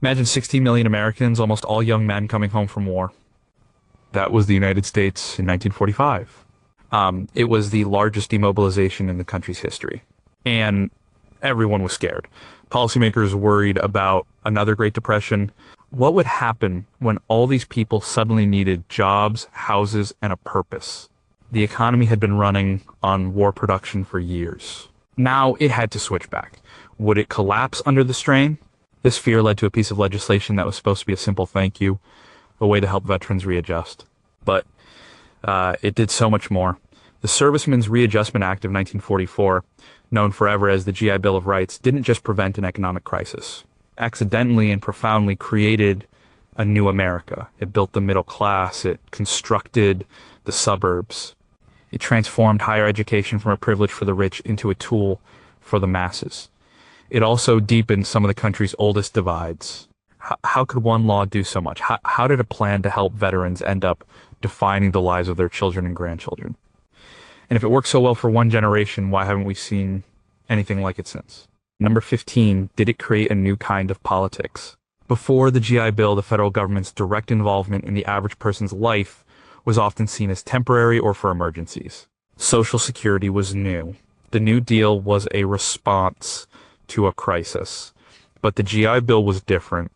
Imagine 16 million Americans, almost all young men, coming home from war. That was the United States in 1945. It was the largest demobilization in the country's history. And everyone was scared. Policymakers worried about another Great Depression. What would happen when all these people suddenly needed jobs, houses, and a purpose? The economy had been running on war production for years. Now it had to switch back. Would it collapse under the strain? This fear led to a piece of legislation that was supposed to be a simple thank you, a way to help veterans readjust. But it did so much more. The Servicemen's Readjustment Act of 1944, known forever as the GI Bill of Rights, didn't just prevent an economic crisis. Accidentally and profoundly created a new America. It built the middle class. It constructed the suburbs. It transformed higher education from a privilege for the rich into a tool for the masses. It also deepened some of the country's oldest divides. How could one law do so much? How did a plan to help veterans end up defining the lives of their children and grandchildren? And if it worked so well for one generation, why haven't we seen anything like it since? Number 15, did it create a new kind of politics? Before the GI Bill, the federal government's direct involvement in the average person's life was often seen as temporary or for emergencies. Social Security was new. The New Deal was a response to a crisis. But the GI Bill was different.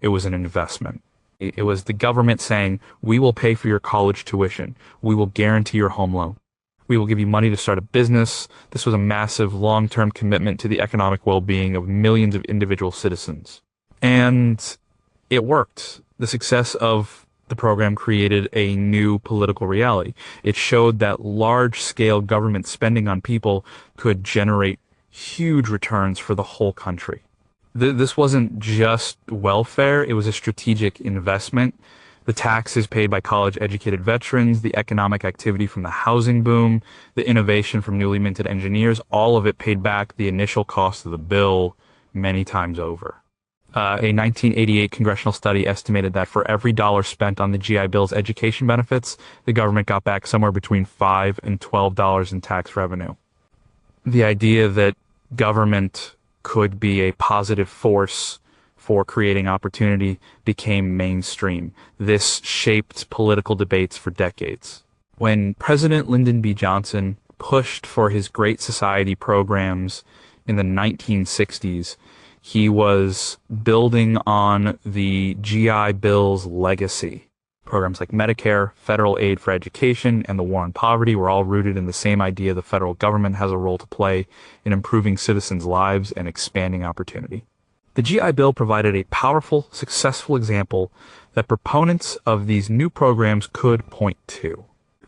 It was an investment. It was the government saying, we will pay for your college tuition. We will guarantee your home loan. We will give you money to start a business. This was a massive long-term commitment to the economic well-being of millions of individual citizens. And it worked. The success of the program created a new political reality. It showed that large-scale government spending on people could generate huge returns for the whole country. This wasn't just welfare, it was a strategic investment. The taxes paid by college-educated veterans, the economic activity from the housing boom, the innovation from newly minted engineers, all of it paid back the initial cost of the bill many times over. A 1988 congressional study estimated that for every dollar spent on the GI Bill's education benefits, the government got back somewhere between $5 and $12 in tax revenue. The idea that government could be a positive force for creating opportunity became mainstream. This shaped political debates for decades. When President Lyndon B. Johnson pushed for his Great Society programs in the 1960s, he was building on the GI Bill's legacy. Programs like Medicare, federal aid for education, and the war on poverty were all rooted in the same idea the federal government has a role to play in improving citizens' lives and expanding opportunity. The GI Bill provided a powerful, successful example that proponents of these new programs could point to.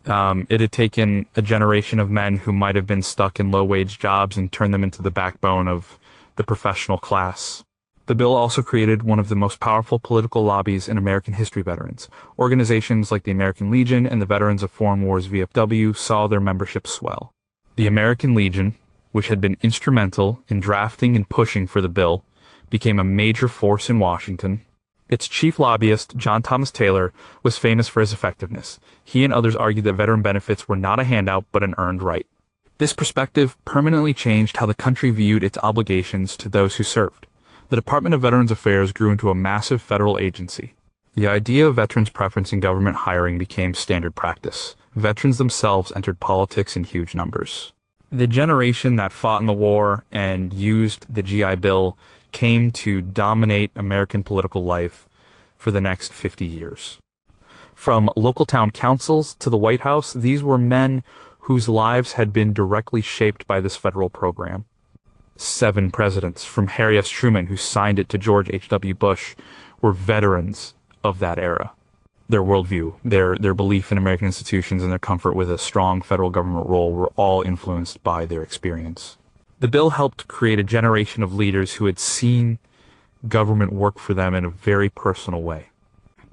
It had taken a generation of men who might have been stuck in low-wage jobs and turned them into the backbone of the professional class. The bill also created one of the most powerful political lobbies in American history. Veterans. Organizations like the American Legion and the Veterans of Foreign Wars VFW saw their membership swell. The American Legion, which had been instrumental in drafting and pushing for the bill, became a major force in Washington. Its chief lobbyist, John Thomas Taylor, was famous for his effectiveness. He and others argued that veteran benefits were not a handout but an earned right. This perspective permanently changed how the country viewed its obligations to those who served. The Department of Veterans Affairs grew into a massive federal agency. The idea of veterans' preference in government hiring became standard practice. Veterans themselves entered politics in huge numbers. The generation that fought in the war and used the GI Bill came to dominate American political life for the next 50 years. From local town councils to the White House, these were men whose lives had been directly shaped by this federal program. 7 presidents, from Harry S. Truman, who signed it, to George H.W. Bush, were veterans of that era. Their worldview, their belief in American institutions, and their comfort with a strong federal government role were all influenced by their experience. The bill helped create a generation of leaders who had seen government work for them in a very personal way.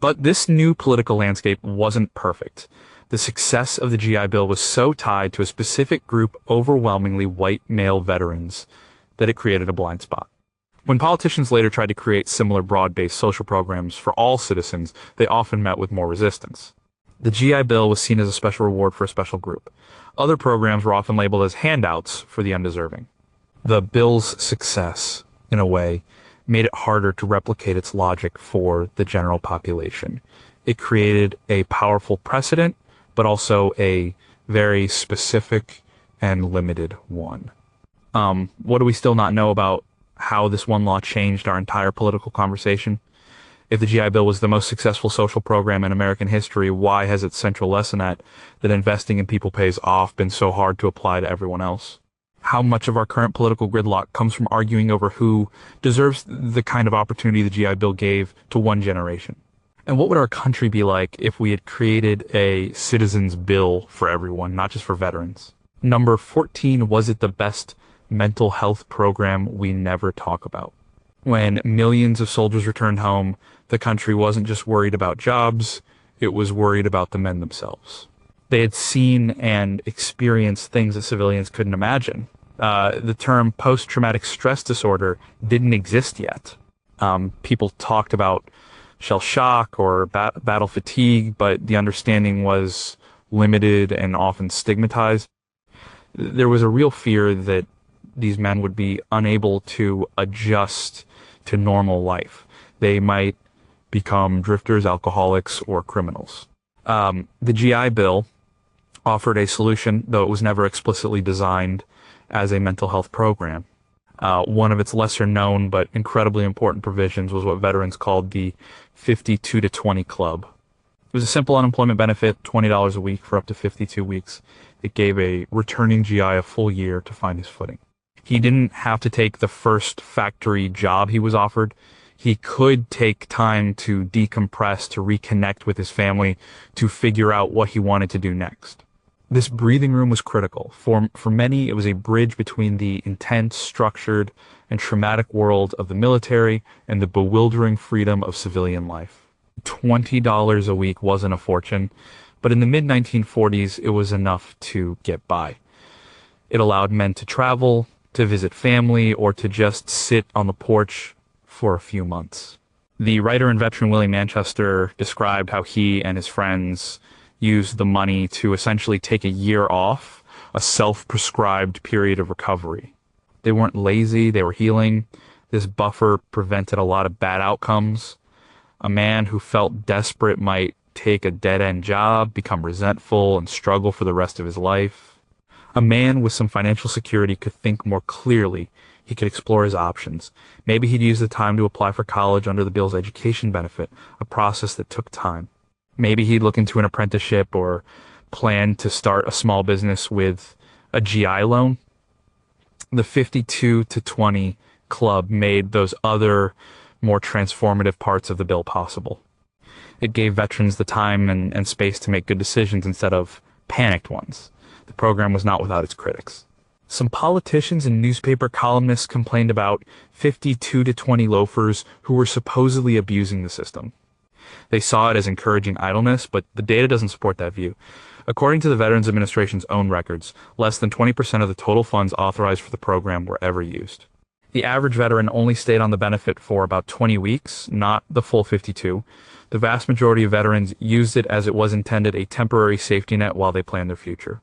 But this new political landscape wasn't perfect. The success of the GI Bill was so tied to a specific group, overwhelmingly white male veterans, that it created a blind spot. When politicians later tried to create similar broad-based social programs for all citizens, they often met with more resistance. The GI Bill was seen as a special reward for a special group. Other programs were often labeled as handouts for the undeserving. The bill's success, in a way, made it harder to replicate its logic for the general population. It created a powerful precedent, but also a very specific and limited one. What do we still not know about how this one law changed our entire political conversation? If the GI Bill was the most successful social program in American history, why has its central lesson that investing in people pays off been so hard to apply to everyone else? How much of our current political gridlock comes from arguing over who deserves the kind of opportunity the GI Bill gave to one generation? And what would our country be like if we had created a citizens' bill for everyone, not just for veterans? Number 14, was it the best mental health program we never talk about? When millions of soldiers returned home, the country wasn't just worried about jobs, it was worried about the men themselves. They had seen and experienced things that civilians couldn't imagine. The term post-traumatic stress disorder didn't exist yet. People talked about shell shock or battle fatigue, but the understanding was limited and often stigmatized. There was a real fear that these men would be unable to adjust to normal life. They might become drifters, alcoholics, or criminals. The GI Bill offered a solution, though it was never explicitly designed as a mental health program. One of its lesser known but incredibly important provisions was what veterans called the 52 to 20 Club. It was a simple unemployment benefit, $20 a week for up to 52 weeks. It gave a returning GI a full year to find his footing. He didn't have to take the first factory job he was offered. He could take time to decompress, to reconnect with his family, to figure out what he wanted to do next. This breathing room was critical. For many, it was a bridge between the intense, structured, and traumatic world of the military and the bewildering freedom of civilian life. $20 a week wasn't a fortune, but in the mid-1940s, it was enough to get by. It allowed men to travel, to visit family, or to just sit on the porch for a few months. The writer and veteran Willie Manchester described how he and his friends used the money to essentially take a year off, a self-prescribed period of recovery. They weren't lazy, they were healing. This buffer prevented a lot of bad outcomes. A man who felt desperate might take a dead-end job, become resentful, and struggle for the rest of his life. A man with some financial security could think more clearly. He could explore his options. Maybe he'd use the time to apply for college under the bill's education benefit, a process that took time. Maybe he'd look into an apprenticeship or plan to start a small business with a GI loan. The 52 to 20 Club made those other, more transformative parts of the bill possible. It gave veterans the time and space to make good decisions instead of panicked ones. The program was not without its critics. Some politicians and newspaper columnists complained about 52 to 20 loafers who were supposedly abusing the system. They saw it as encouraging idleness, but the data doesn't support that view. According to the Veterans Administration's own records, less than 20% of the total funds authorized for the program were ever used. The average veteran only stayed on the benefit for about 20 weeks, not the full 52. The vast majority of veterans used it as it was intended, a temporary safety net while they planned their future.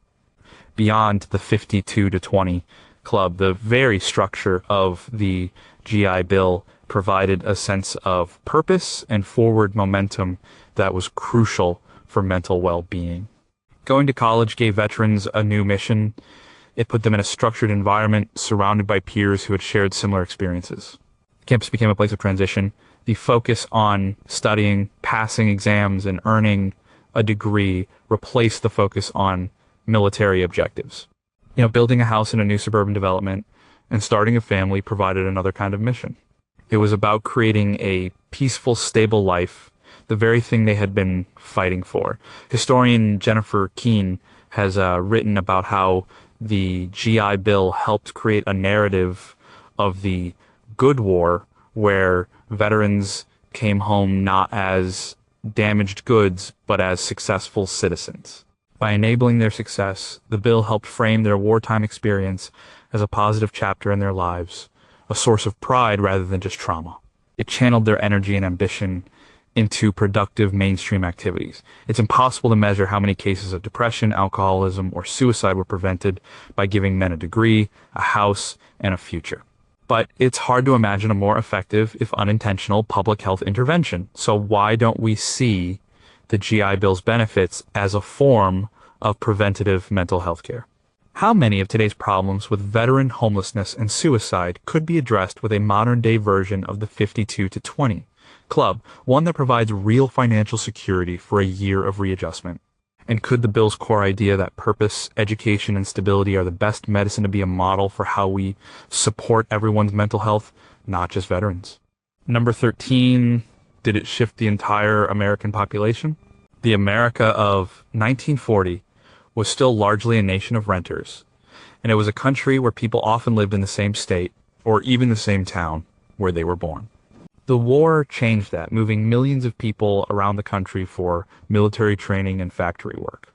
Beyond the 52 to 20 Club, the very structure of the GI Bill provided a sense of purpose and forward momentum that was crucial for mental well-being. Going to college gave veterans a new mission. It put them in a structured environment surrounded by peers who had shared similar experiences. Campus became a place of transition. The focus on studying, passing exams, and earning a degree replaced the focus on military objectives. Building a house in a new suburban development and starting a family provided another kind of mission. It was about creating a peaceful, stable life, the very thing they had been fighting for. Historian Jennifer Keene has written about how the GI Bill helped create a narrative of the good war where veterans came home not as damaged goods, but as successful citizens. By enabling their success, the bill helped frame their wartime experience as a positive chapter in their lives, a source of pride rather than just trauma. It channeled their energy and ambition into productive mainstream activities. It's impossible to measure how many cases of depression, alcoholism, or suicide were prevented by giving men a degree, a house, and a future. But it's hard to imagine a more effective, if unintentional, public health intervention. So why don't we see the GI Bill's benefits as a form of preventative mental health care? How many of today's problems with veteran homelessness and suicide could be addressed with a modern-day version of the 52 to 20 club, one that provides real financial security for a year of readjustment? And could the bill's core idea that purpose, education, and stability are the best medicine to be a model for how we support everyone's mental health, not just veterans? Number 13, did it shift the entire American population? The America of 1940 was still largely a nation of renters, and it was a country where people often lived in the same state or even the same town where they were born. The war changed that, moving millions of people around the country for military training and factory work.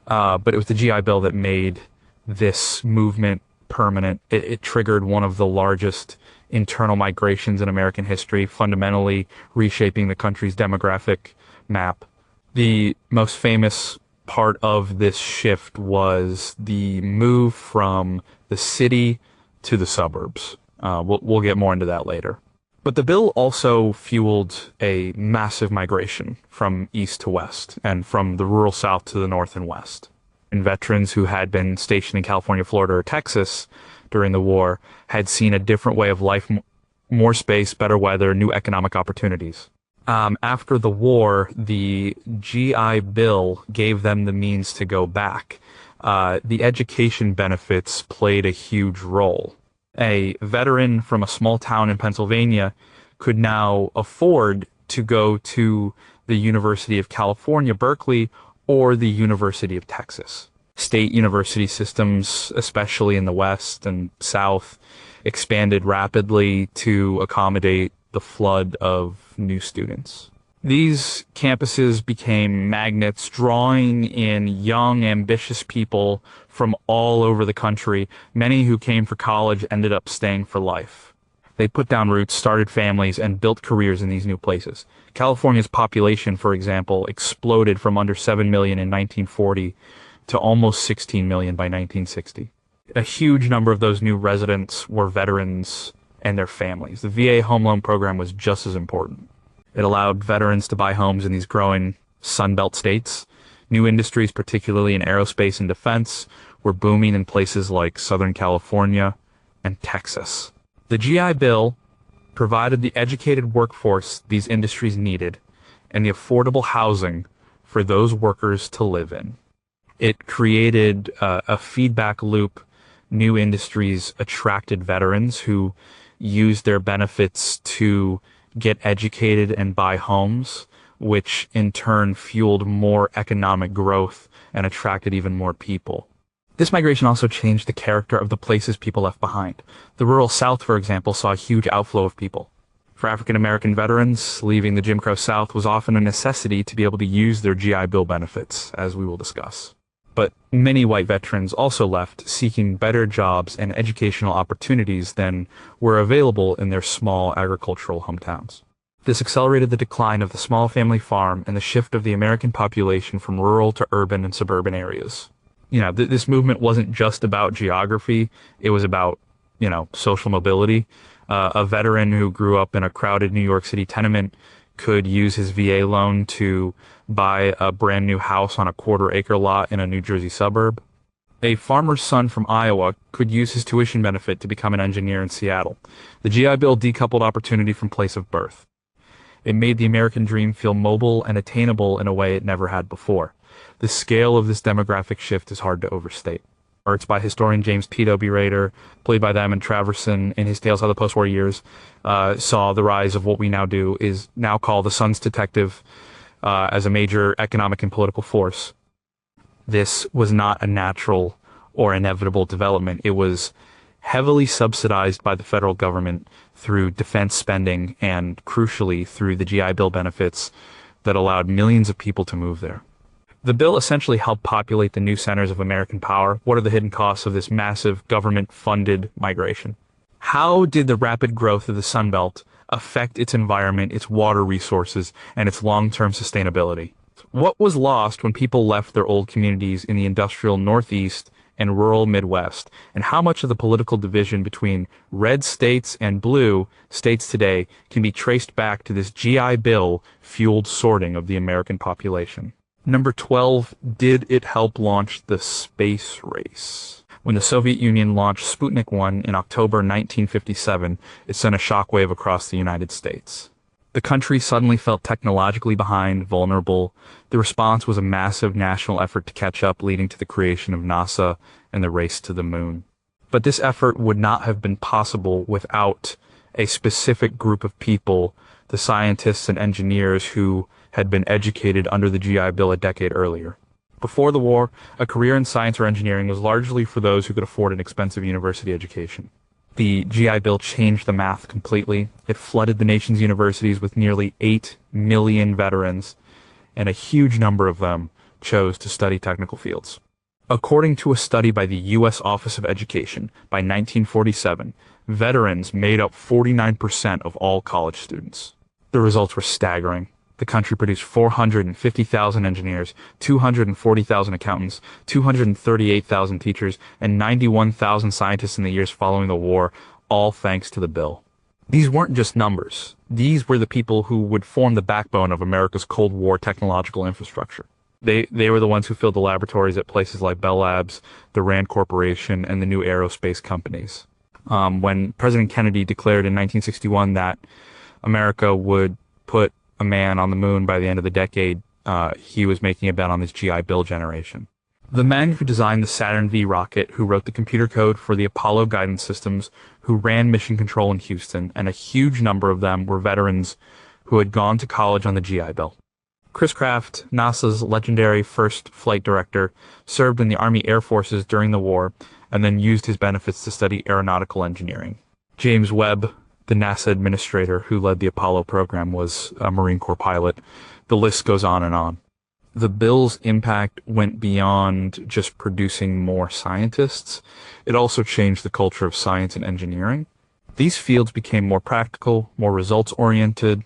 But it was the GI Bill that made this movement permanent. It triggered one of the largest internal migrations in American history, fundamentally reshaping the country's demographic map. The most famous part of this shift was the move from the city to the suburbs. We'll get more into that later. But the bill also fueled a massive migration from east to west and from the rural south to the north and west. And veterans who had been stationed in California, Florida, or Texas during the war had seen a different way of life, more space, better weather, new economic opportunities. After the war, the GI Bill gave them the means to go back. The education benefits played a huge role. A veteran from a small town in Pennsylvania could now afford to go to the University of California, Berkeley, or the University of Texas. State university systems, especially in the West and South, expanded rapidly to accommodate the flood of new students. These campuses became magnets, drawing in young, ambitious people from all over the country. Many who came for college ended up staying for life. They put down roots, started families, and built careers in these new places. California's population, for example, exploded from under 7 million in 1940 to almost 16 million by 1960. A huge number of those new residents were veterans and their families. The VA home loan program was just as important. It allowed veterans to buy homes in these growing Sunbelt states. New industries, particularly in aerospace and defense, were booming in places like Southern California and Texas. The GI Bill provided the educated workforce these industries needed and the affordable housing for those workers to live in. It created a feedback loop. New industries attracted veterans who used their benefits to get educated and buy homes, which in turn fueled more economic growth and attracted even more people. This migration also changed the character of the places people left behind. The rural South, for example, saw a huge outflow of people. For African American veterans, leaving the Jim Crow South was often a necessity to be able to use their GI Bill benefits, as we will discuss. But many white veterans also left seeking better jobs and educational opportunities than were available in their small agricultural hometowns. This accelerated the decline of the small family farm and the shift of the American population from rural to urban and suburban areas. This movement wasn't just about geography. It was about, social mobility. A veteran who grew up in a crowded New York City tenement could use his VA loan to buy a brand new house on a quarter-acre lot in a New Jersey suburb. A farmer's son from Iowa could use his tuition benefit to become an engineer in Seattle. The GI Bill decoupled opportunity from place of birth. It made the American dream feel mobile and attainable in a way it never had before. The scale of this demographic shift is hard to overstate. It's by historian James P. W. Rader, played by them, and Traverson in his Tales of the Postwar Years, saw the rise of what we now do is now call the Sun's Detective as a major economic and political force. This was not a natural or inevitable development. It was heavily subsidized by the federal government through defense spending and, crucially, through the GI Bill benefits that allowed millions of people to move there. The bill essentially helped populate the new centers of American power. What are the hidden costs of this massive government-funded migration? How did the rapid growth of the Sun Belt affect its environment, its water resources, and its long-term sustainability? What was lost when people left their old communities in the industrial Northeast and rural Midwest, and how much of the political division between red states and blue states today can be traced back to this GI Bill fueled sorting of the American population. Number 12, did it help launch the space race? When the Soviet Union launched Sputnik 1 in October 1957, it sent a shockwave across the United States. The country suddenly felt technologically behind, vulnerable. The response was a massive national effort to catch up, leading to the creation of NASA and the race to the moon. But this effort would not have been possible without a specific group of people, the scientists and engineers who had been educated under the GI Bill a decade earlier. Before the war, a career in science or engineering was largely for those who could afford an expensive university education. The GI Bill changed the math completely. It flooded the nation's universities with nearly 8 million veterans, and a huge number of them chose to study technical fields. According to a study by the U.S. Office of Education, by 1947, veterans made up 49% of all college students. The results were staggering. The country produced 450,000 engineers, 240,000 accountants, 238,000 teachers, and 91,000 scientists in the years following the war, all thanks to the bill. These weren't just numbers. These were the people who would form the backbone of America's Cold War technological infrastructure. They were the ones who filled the laboratories at places like Bell Labs, the Rand Corporation, and the new aerospace companies. When President Kennedy declared in 1961 that America would put a man on the moon by the end of the decade, he was making a bet on this GI Bill generation. The men who designed the Saturn V rocket, who wrote the computer code for the Apollo guidance systems, who ran mission control in Houston, and a huge number of them were veterans who had gone to college on the GI Bill. Chris Kraft, NASA's legendary first flight director, served in the Army Air Forces during the war, and then used his benefits to study aeronautical engineering. James Webb, the NASA administrator who led the Apollo program, was a Marine Corps pilot. The list goes on and on. The bill's impact went beyond just producing more scientists. It also changed the culture of science and engineering. These fields became more practical, more results-oriented.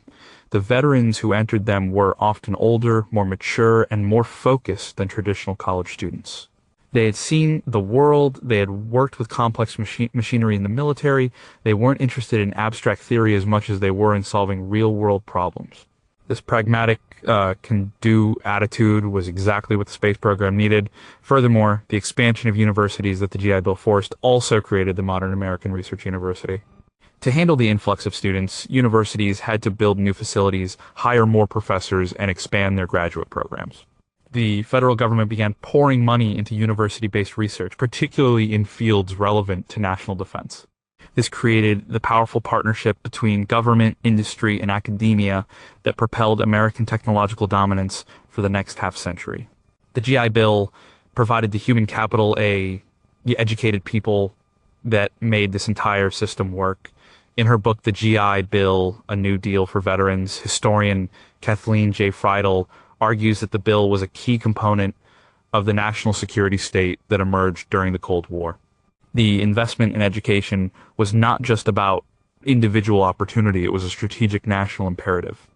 The veterans who entered them were often older, more mature, and more focused than traditional college students. They had seen the world, they had worked with complex machinery in the military, they weren't interested in abstract theory as much as they were in solving real-world problems. This pragmatic, can-do attitude was exactly what the space program needed. Furthermore, the expansion of universities that the GI Bill forced also created the modern American Research University. To handle the influx of students, universities had to build new facilities, hire more professors, and expand their graduate programs. The federal government began pouring money into university-based research, particularly in fields relevant to national defense. This created the powerful partnership between government, industry, and academia that propelled American technological dominance for the next half-century. The GI Bill provided the human capital, the educated people that made this entire system work. In her book, The GI Bill, A New Deal for Veterans, historian Kathleen J. Friedel argues that the bill was a key component of the national security state that emerged during the Cold War. The investment in education was not just about individual opportunity, it was a strategic national imperative.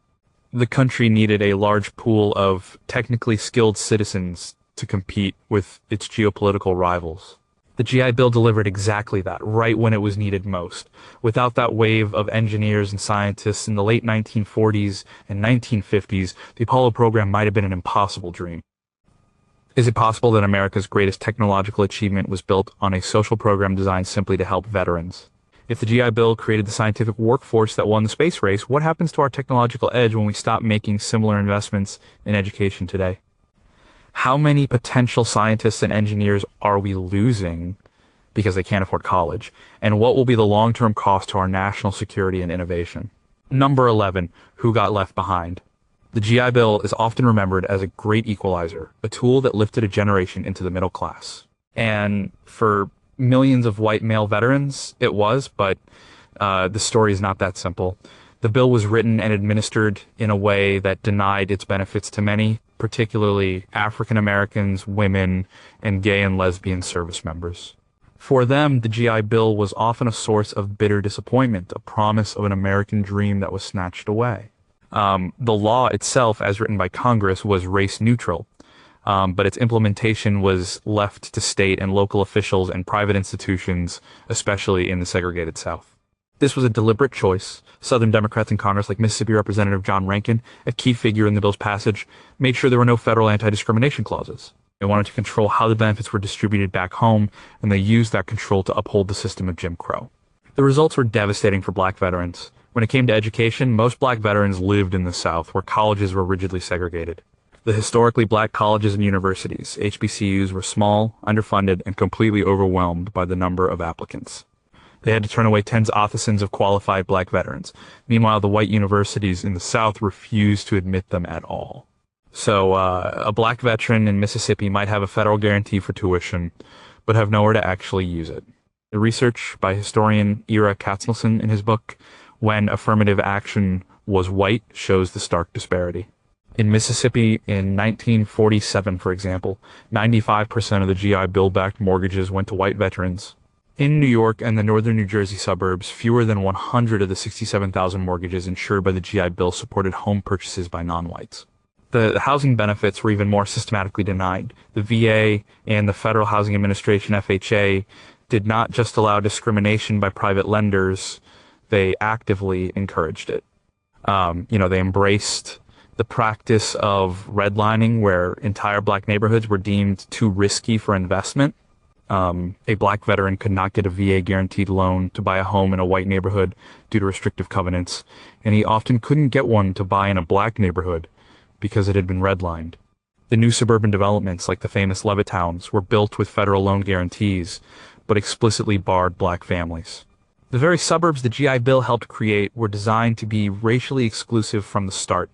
The country needed a large pool of technically skilled citizens to compete with its geopolitical rivals. The GI Bill delivered exactly that, right when it was needed most. Without that wave of engineers and scientists in the late 1940s and 1950s, the Apollo program might have been an impossible dream. Is it possible that America's greatest technological achievement was built on a social program designed simply to help veterans? If the GI Bill created the scientific workforce that won the space race, what happens to our technological edge when we stop making similar investments in education today? How many potential scientists and engineers are we losing because they can't afford college? And what will be the long-term cost to our national security and innovation? Number 11, who got left behind? The GI Bill is often remembered as a great equalizer, a tool that lifted a generation into the middle class. And for millions of white male veterans, it was, but the story is not that simple. The bill was written and administered in a way that denied its benefits to many, particularly African Americans, women, and gay and lesbian service members. For them, the GI Bill was often a source of bitter disappointment, a promise of an American dream that was snatched away. The law itself, as written by Congress, was race neutral. but its implementation was left to state and local officials and private institutions, especially in the segregated South. This was a deliberate choice. Southern Democrats in Congress, like Mississippi Representative John Rankin, a key figure in the bill's passage, made sure there were no federal anti-discrimination clauses. They wanted to control how the benefits were distributed back home, and they used that control to uphold the system of Jim Crow. The results were devastating for black veterans. When it came to education, most black veterans lived in the South, where colleges were rigidly segregated. The historically black colleges and universities, HBCUs, were small, underfunded, and completely overwhelmed by the number of applicants. They had to turn away tens of thousands of qualified black veterans. Meanwhile, the white universities in the South refused to admit them at all. So, a black veteran in Mississippi might have a federal guarantee for tuition, but have nowhere to actually use it. The research by historian Ira Katznelson in his book, When Affirmative Action Was White, shows the stark disparity. In Mississippi in 1947, for example, 95% of the GI Bill-backed mortgages went to white veterans. In New York and the northern New Jersey suburbs, fewer than 100 of the 67,000 mortgages insured by the GI Bill supported home purchases by non-whites. The housing benefits were even more systematically denied. The VA and the Federal Housing Administration, FHA, did not just allow discrimination by private lenders, they actively encouraged it. They embraced the practice of redlining, where entire black neighborhoods were deemed too risky for investment. A black veteran could not get a VA guaranteed loan to buy a home in a white neighborhood due to restrictive covenants, and he often couldn't get one to buy in a black neighborhood because it had been redlined. The new suburban developments, like the famous Levittowns, were built with federal loan guarantees, but explicitly barred black families. The very suburbs the GI Bill helped create were designed to be racially exclusive from the start.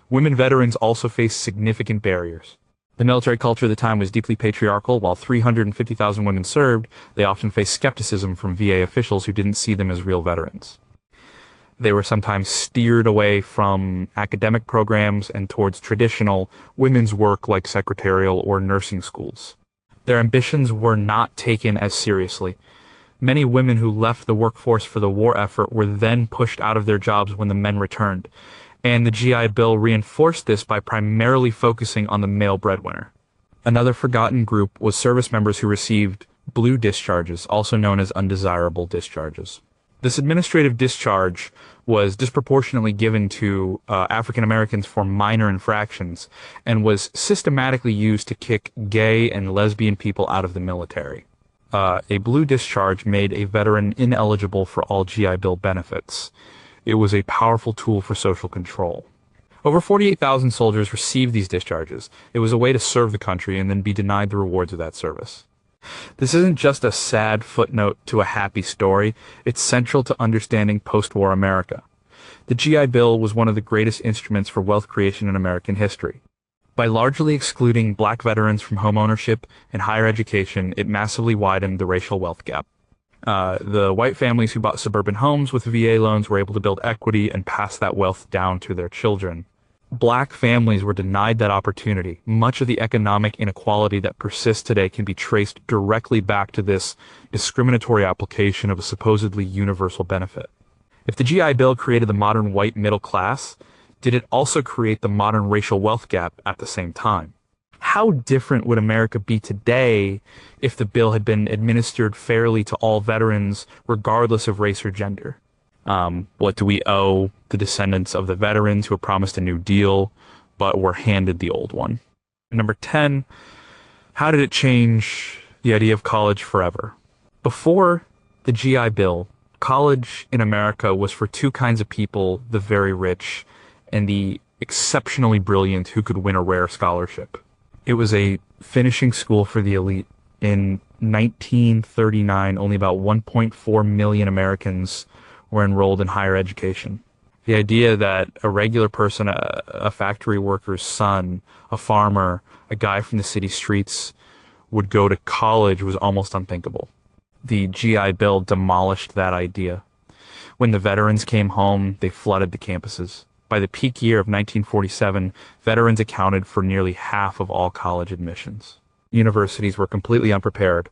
Women veterans also faced significant barriers. The military culture at the time was deeply patriarchal. While 350,000 women served, they often faced skepticism from VA officials who didn't see them as real veterans. They were sometimes steered away from academic programs and towards traditional women's work like secretarial or nursing schools. Their ambitions were not taken as seriously. Many women who left the workforce for the war effort were then pushed out of their jobs when the men returned, and the GI Bill reinforced this by primarily focusing on the male breadwinner. Another forgotten group was service members who received blue discharges, also known as undesirable discharges. This administrative discharge was disproportionately given to African Americans for minor infractions and was systematically used to kick gay and lesbian people out of the military. A blue discharge made a veteran ineligible for all GI Bill benefits. It was a powerful tool for social control. Over 48,000 soldiers received these discharges. It was a way to serve the country and then be denied the rewards of that service. This isn't just a sad footnote to a happy story, it's central to understanding post-war America. The GI Bill was one of the greatest instruments for wealth creation in American history. By largely excluding black veterans from home ownership and higher education, it massively widened the racial wealth gap. The white families who bought suburban homes with VA loans were able to build equity and pass that wealth down to their children. Black families were denied that opportunity. Much of the economic inequality that persists today can be traced directly back to this discriminatory application of a supposedly universal benefit. If the GI Bill created the modern white middle class, did it also create the modern racial wealth gap at the same time? How different would America be today if the bill had been administered fairly to all veterans, regardless of race or gender? What do we owe the descendants of the veterans who were promised a new deal, but were handed the old one? Number 10, how did it change the idea of college forever? Before the GI Bill, college in America was for two kinds of people, the very rich and the exceptionally brilliant who could win a rare scholarship. It was a finishing school for the elite. In 1939, only about 1.4 million Americans were enrolled in higher education. The idea that a regular person, a factory worker's son, a farmer, a guy from the city streets would go to college was almost unthinkable. The GI Bill demolished that idea. When the veterans came home, they flooded the campuses. By the peak year of 1947, veterans accounted for nearly half of all college admissions. Universities were completely unprepared.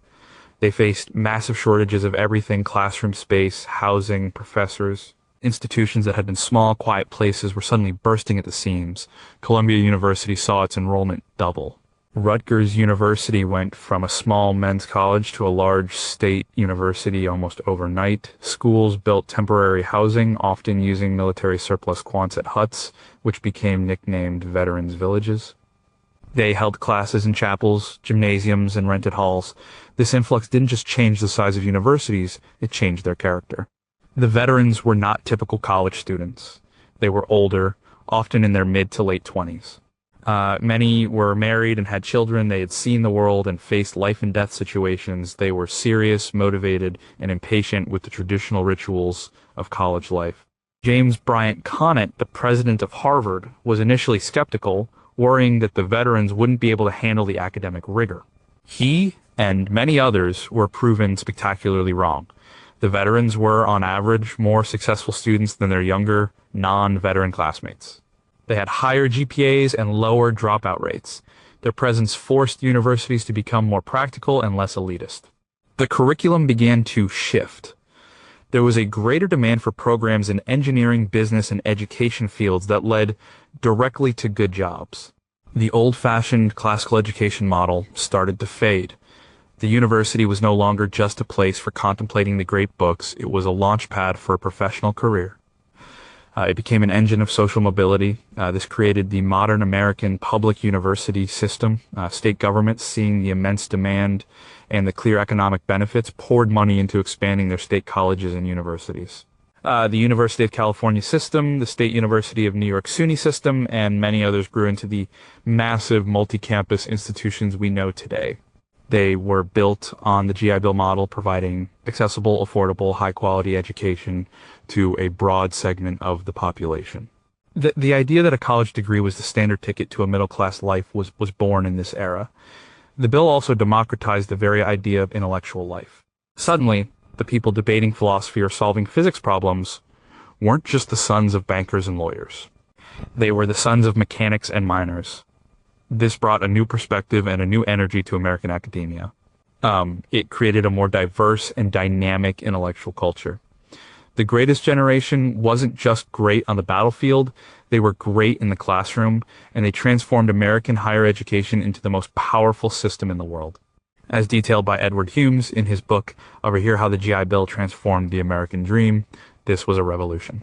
They faced massive shortages of everything: classroom space, housing, professors. Institutions that had been small, quiet places were suddenly bursting at the seams. Columbia University saw its enrollment double. Rutgers University went from a small men's college to a large state university almost overnight. Schools built temporary housing, often using military surplus Quonset huts, which became nicknamed veterans' villages. They held classes in chapels, gymnasiums, and rented halls. This influx didn't just change the size of universities, it changed their character. The veterans were not typical college students. They were older, often in their mid to late 20s. Many were married and had children. They had seen the world and faced life and death situations. They were serious, motivated, and impatient with the traditional rituals of college life. James Bryant Conant, the president of Harvard, was initially skeptical, worrying that the veterans wouldn't be able to handle the academic rigor. He and many others were proven spectacularly wrong. The veterans were, on average, more successful students than their younger, non-veteran classmates. They had higher GPAs and lower dropout rates. Their presence forced universities to become more practical and less elitist. The curriculum began to shift. There was a greater demand for programs in engineering, business, and education fields that led directly to good jobs. The old-fashioned classical education model started to fade. The university was no longer just a place for contemplating the great books. It was a launch pad for a professional career. It became an engine of social mobility. This created the modern American public university system. State governments, seeing the immense demand and the clear economic benefits, poured money into expanding their state colleges and universities. The University of California system, the State University of New York SUNY system, and many others grew into the massive multi-campus institutions we know today. They were built on the GI Bill model, providing accessible, affordable, high-quality education to a broad segment of the population. The idea that a college degree was the standard ticket to a middle-class life was born in this era. The bill also democratized the very idea of intellectual life. Suddenly, the people debating philosophy or solving physics problems weren't just the sons of bankers and lawyers. They were the sons of mechanics and miners. This brought a new perspective and a new energy to American academia. It created a more diverse and dynamic intellectual culture. The greatest generation wasn't just great on the battlefield, they were great in the classroom, and they transformed American higher education into the most powerful system in the world. As detailed by Edward Humes in his book, Over Here How the GI Bill Transformed the American Dream, this was a revolution.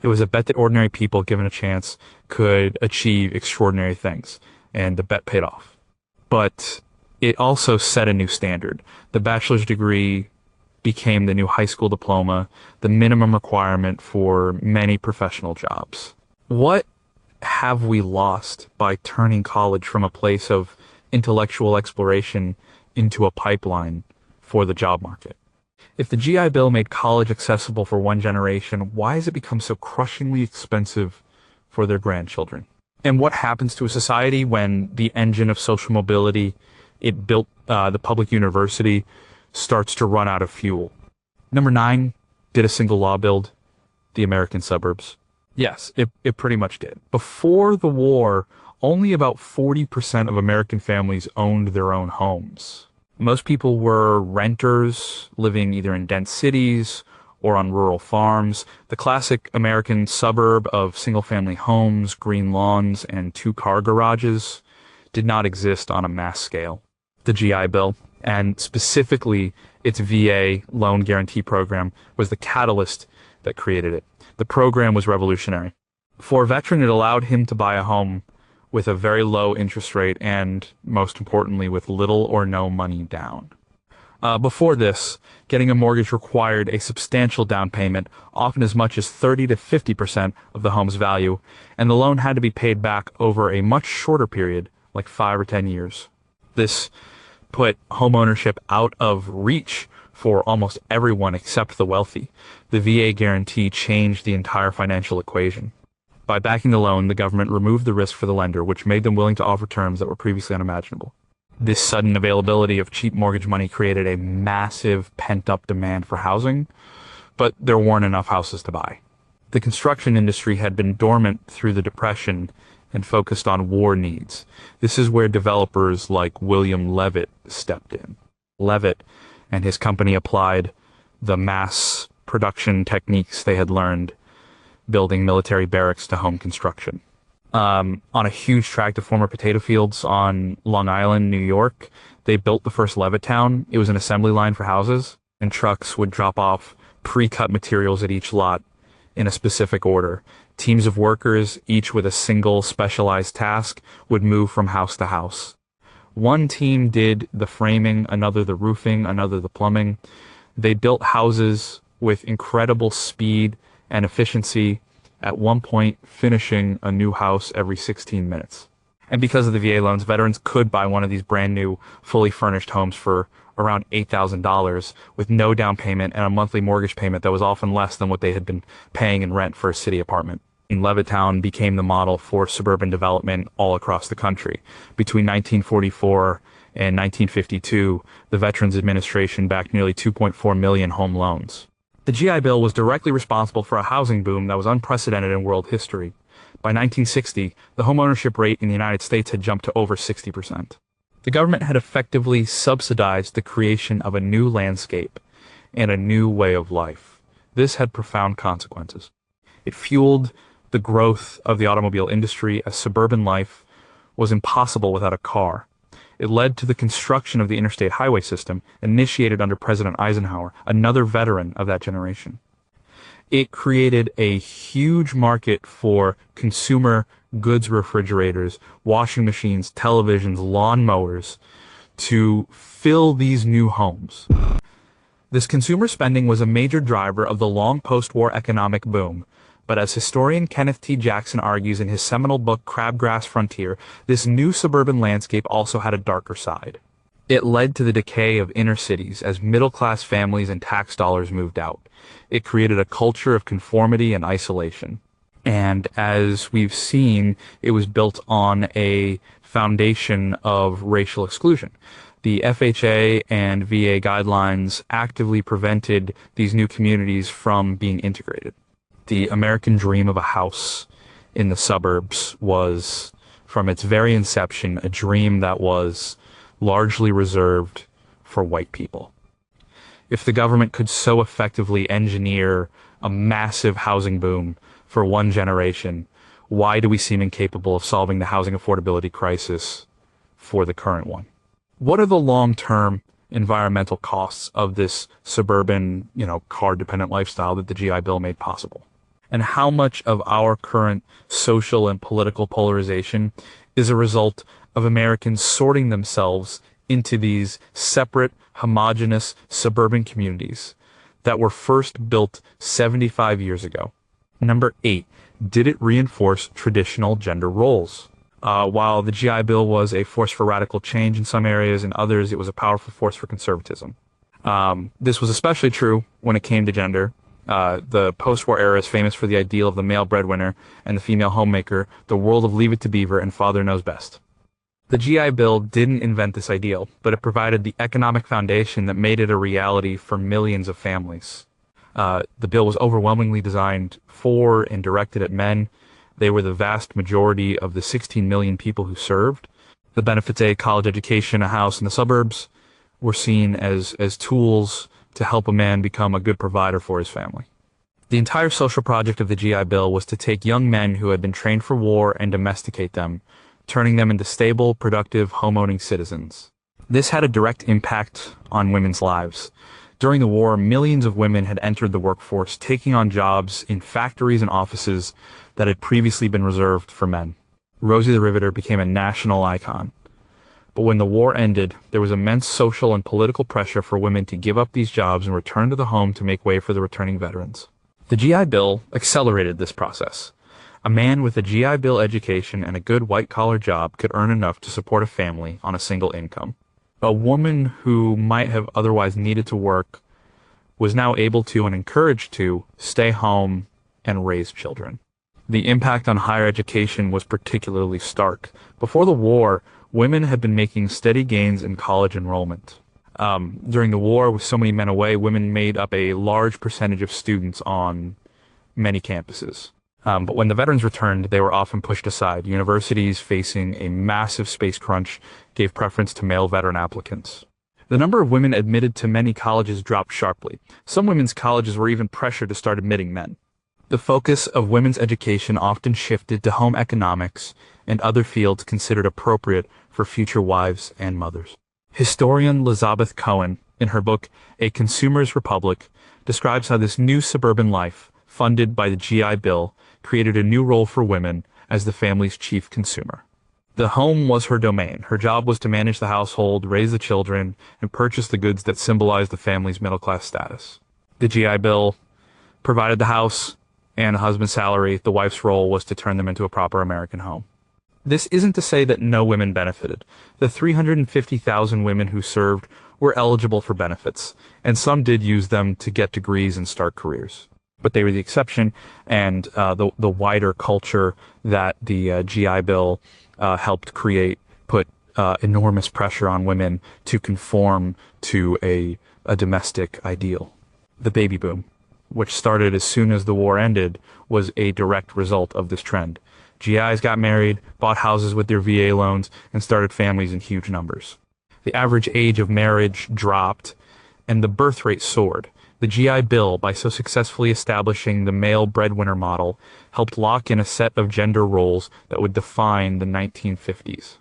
It was a bet that ordinary people, given a chance, could achieve extraordinary things, and the bet paid off. But it also set a new standard. The bachelor's degree became the new high school diploma, the minimum requirement for many professional jobs. What have we lost by turning college from a place of intellectual exploration into a pipeline for the job market? If the GI Bill made college accessible for one generation, why has it become so crushingly expensive for their grandchildren? And what happens to a society when the engine of social mobility it built, the public university, starts to run out of fuel? Number 9, did a single law build the American suburbs? Yes, it pretty much did. Before the war, only about 40% of American families owned their own homes. Most people were renters, living either in dense cities or on rural farms. The classic American suburb of single-family homes, green lawns, and 2-car garages did not exist on a mass scale. The GI Bill, and specifically its VA loan guarantee program, was the catalyst that created it. The program was revolutionary. For a veteran, it allowed him to buy a home with a very low interest rate and, most importantly, with little or no money down. Before this, getting a mortgage required a substantial down payment, often as much as 30 to 50% of the home's value, and the loan had to be paid back over a much shorter period, like 5 or 10 years. This put homeownership out of reach for almost everyone except the wealthy. The VA guarantee changed the entire financial equation. By backing the loan, the government removed the risk for the lender, which made them willing to offer terms that were previously unimaginable. This sudden availability of cheap mortgage money created a massive pent-up demand for housing, but there weren't enough houses to buy. The construction industry had been dormant through the Depression and focused on war needs. This is where developers like William Levitt stepped in. Levitt and his company applied the mass production techniques they had learned building military barracks to home construction. On a huge tract of former potato fields on Long Island, New York. They built the first Levittown. It was an assembly line for houses, and trucks would drop off pre-cut materials at each lot in a specific order. Teams of workers, each with a single specialized task, would move from house to house. One team did the framing, another the roofing, another the plumbing. They built houses with incredible speed and efficiency, at one point finishing a new house every 16 minutes. And because of the VA loans, veterans could buy one of these brand new, fully furnished homes for around $8,000 with no down payment and a monthly mortgage payment that was often less than what they had been paying in rent for a city apartment. And Levittown became the model for suburban development all across the country. Between 1944 and 1952, the Veterans Administration backed nearly 2.4 million home loans. The GI Bill was directly responsible for a housing boom that was unprecedented in world history. By 1960, the homeownership rate in the United States had jumped to over 60%. The government had effectively subsidized the creation of a new landscape and a new way of life. This had profound consequences. It fueled the growth of the automobile industry, as suburban life was impossible without a car. It led to the construction of the interstate highway system, initiated under President Eisenhower, another veteran of that generation. It created a huge market for consumer goods refrigerators, washing machines, televisions, lawnmowers to fill these new homes. This consumer spending was a major driver of the long post-war economic boom. But as historian Kenneth T. Jackson argues in his seminal book Crabgrass Frontier, this new suburban landscape also had a darker side. It led to the decay of inner cities as middle-class families and tax dollars moved out. It created a culture of conformity and isolation. And as we've seen, it was built on a foundation of racial exclusion. The FHA and VA guidelines actively prevented these new communities from being integrated. The American dream of a house in the suburbs was, from its very inception, a dream that was largely reserved for white people. If the government could so effectively engineer a massive housing boom for one generation, why do we seem incapable of solving the housing affordability crisis for the current one? What are the long-term environmental costs of this suburban, car-dependent lifestyle that the GI Bill made possible? And how much of our current social and political polarization is a result of Americans sorting themselves into these separate, homogeneous suburban communities that were first built 75 years ago? Number 8, did it reinforce traditional gender roles? While the GI Bill was a force for radical change in some areas, in others it was a powerful force for conservatism. This was especially true when it came to gender. The post-war era is famous for the ideal of the male breadwinner and the female homemaker, the world of Leave It to Beaver and Father Knows Best. The GI Bill didn't invent this ideal, but it provided the economic foundation that made it a reality for millions of families. The bill was overwhelmingly designed for and directed at men. They were the vast majority of the 16 million people who served. The benefits, a college education, a house in the suburbs, were seen as tools to help a man become a good provider for his family. The entire social project of the GI Bill was to take young men who had been trained for war and domesticate them, turning them into stable, productive, home-owning citizens. This had a direct impact on women's lives. During the war, millions of women had entered the workforce, taking on jobs in factories and offices that had previously been reserved for men. Rosie the Riveter became a national icon. But when the war ended, there was immense social and political pressure for women to give up these jobs and return to the home to make way for the returning veterans. The GI Bill accelerated this process. A man with a GI Bill education and a good white-collar job could earn enough to support a family on a single income. A woman who might have otherwise needed to work was now able to and encouraged to stay home and raise children. The impact on higher education was particularly stark. Before the war, women had been making steady gains in college enrollment. During the war, with so many men away, women made up a large percentage of students on many campuses. But when the veterans returned, they were often pushed aside. Universities, facing a massive space crunch, gave preference to male veteran applicants. The number of women admitted to many colleges dropped sharply. Some women's colleges were even pressured to start admitting men. The focus of women's education often shifted to home economics and other fields considered appropriate for future wives and mothers. Historian Elizabeth Cohen, in her book A Consumer's Republic, describes how this new suburban life, funded by the GI Bill, created a new role for women as the family's chief consumer. The home was her domain. Her job was to manage the household, raise the children, and purchase the goods that symbolized the family's middle-class status. The GI Bill provided the house and a husband's salary. The wife's role was to turn them into a proper American home. This isn't to say that no women benefited. The 350,000 women who served were eligible for benefits, and some did use them to get degrees and start careers. But they were the exception, and the wider culture that the GI Bill helped create put enormous pressure on women to conform to a domestic ideal. The baby boom, which started as soon as the war ended, was a direct result of this trend. GIs got married, bought houses with their VA loans, and started families in huge numbers. The average age of marriage dropped, and the birth rate soared. The GI Bill, by so successfully establishing the male breadwinner model, helped lock in a set of gender roles that would define the 1950s.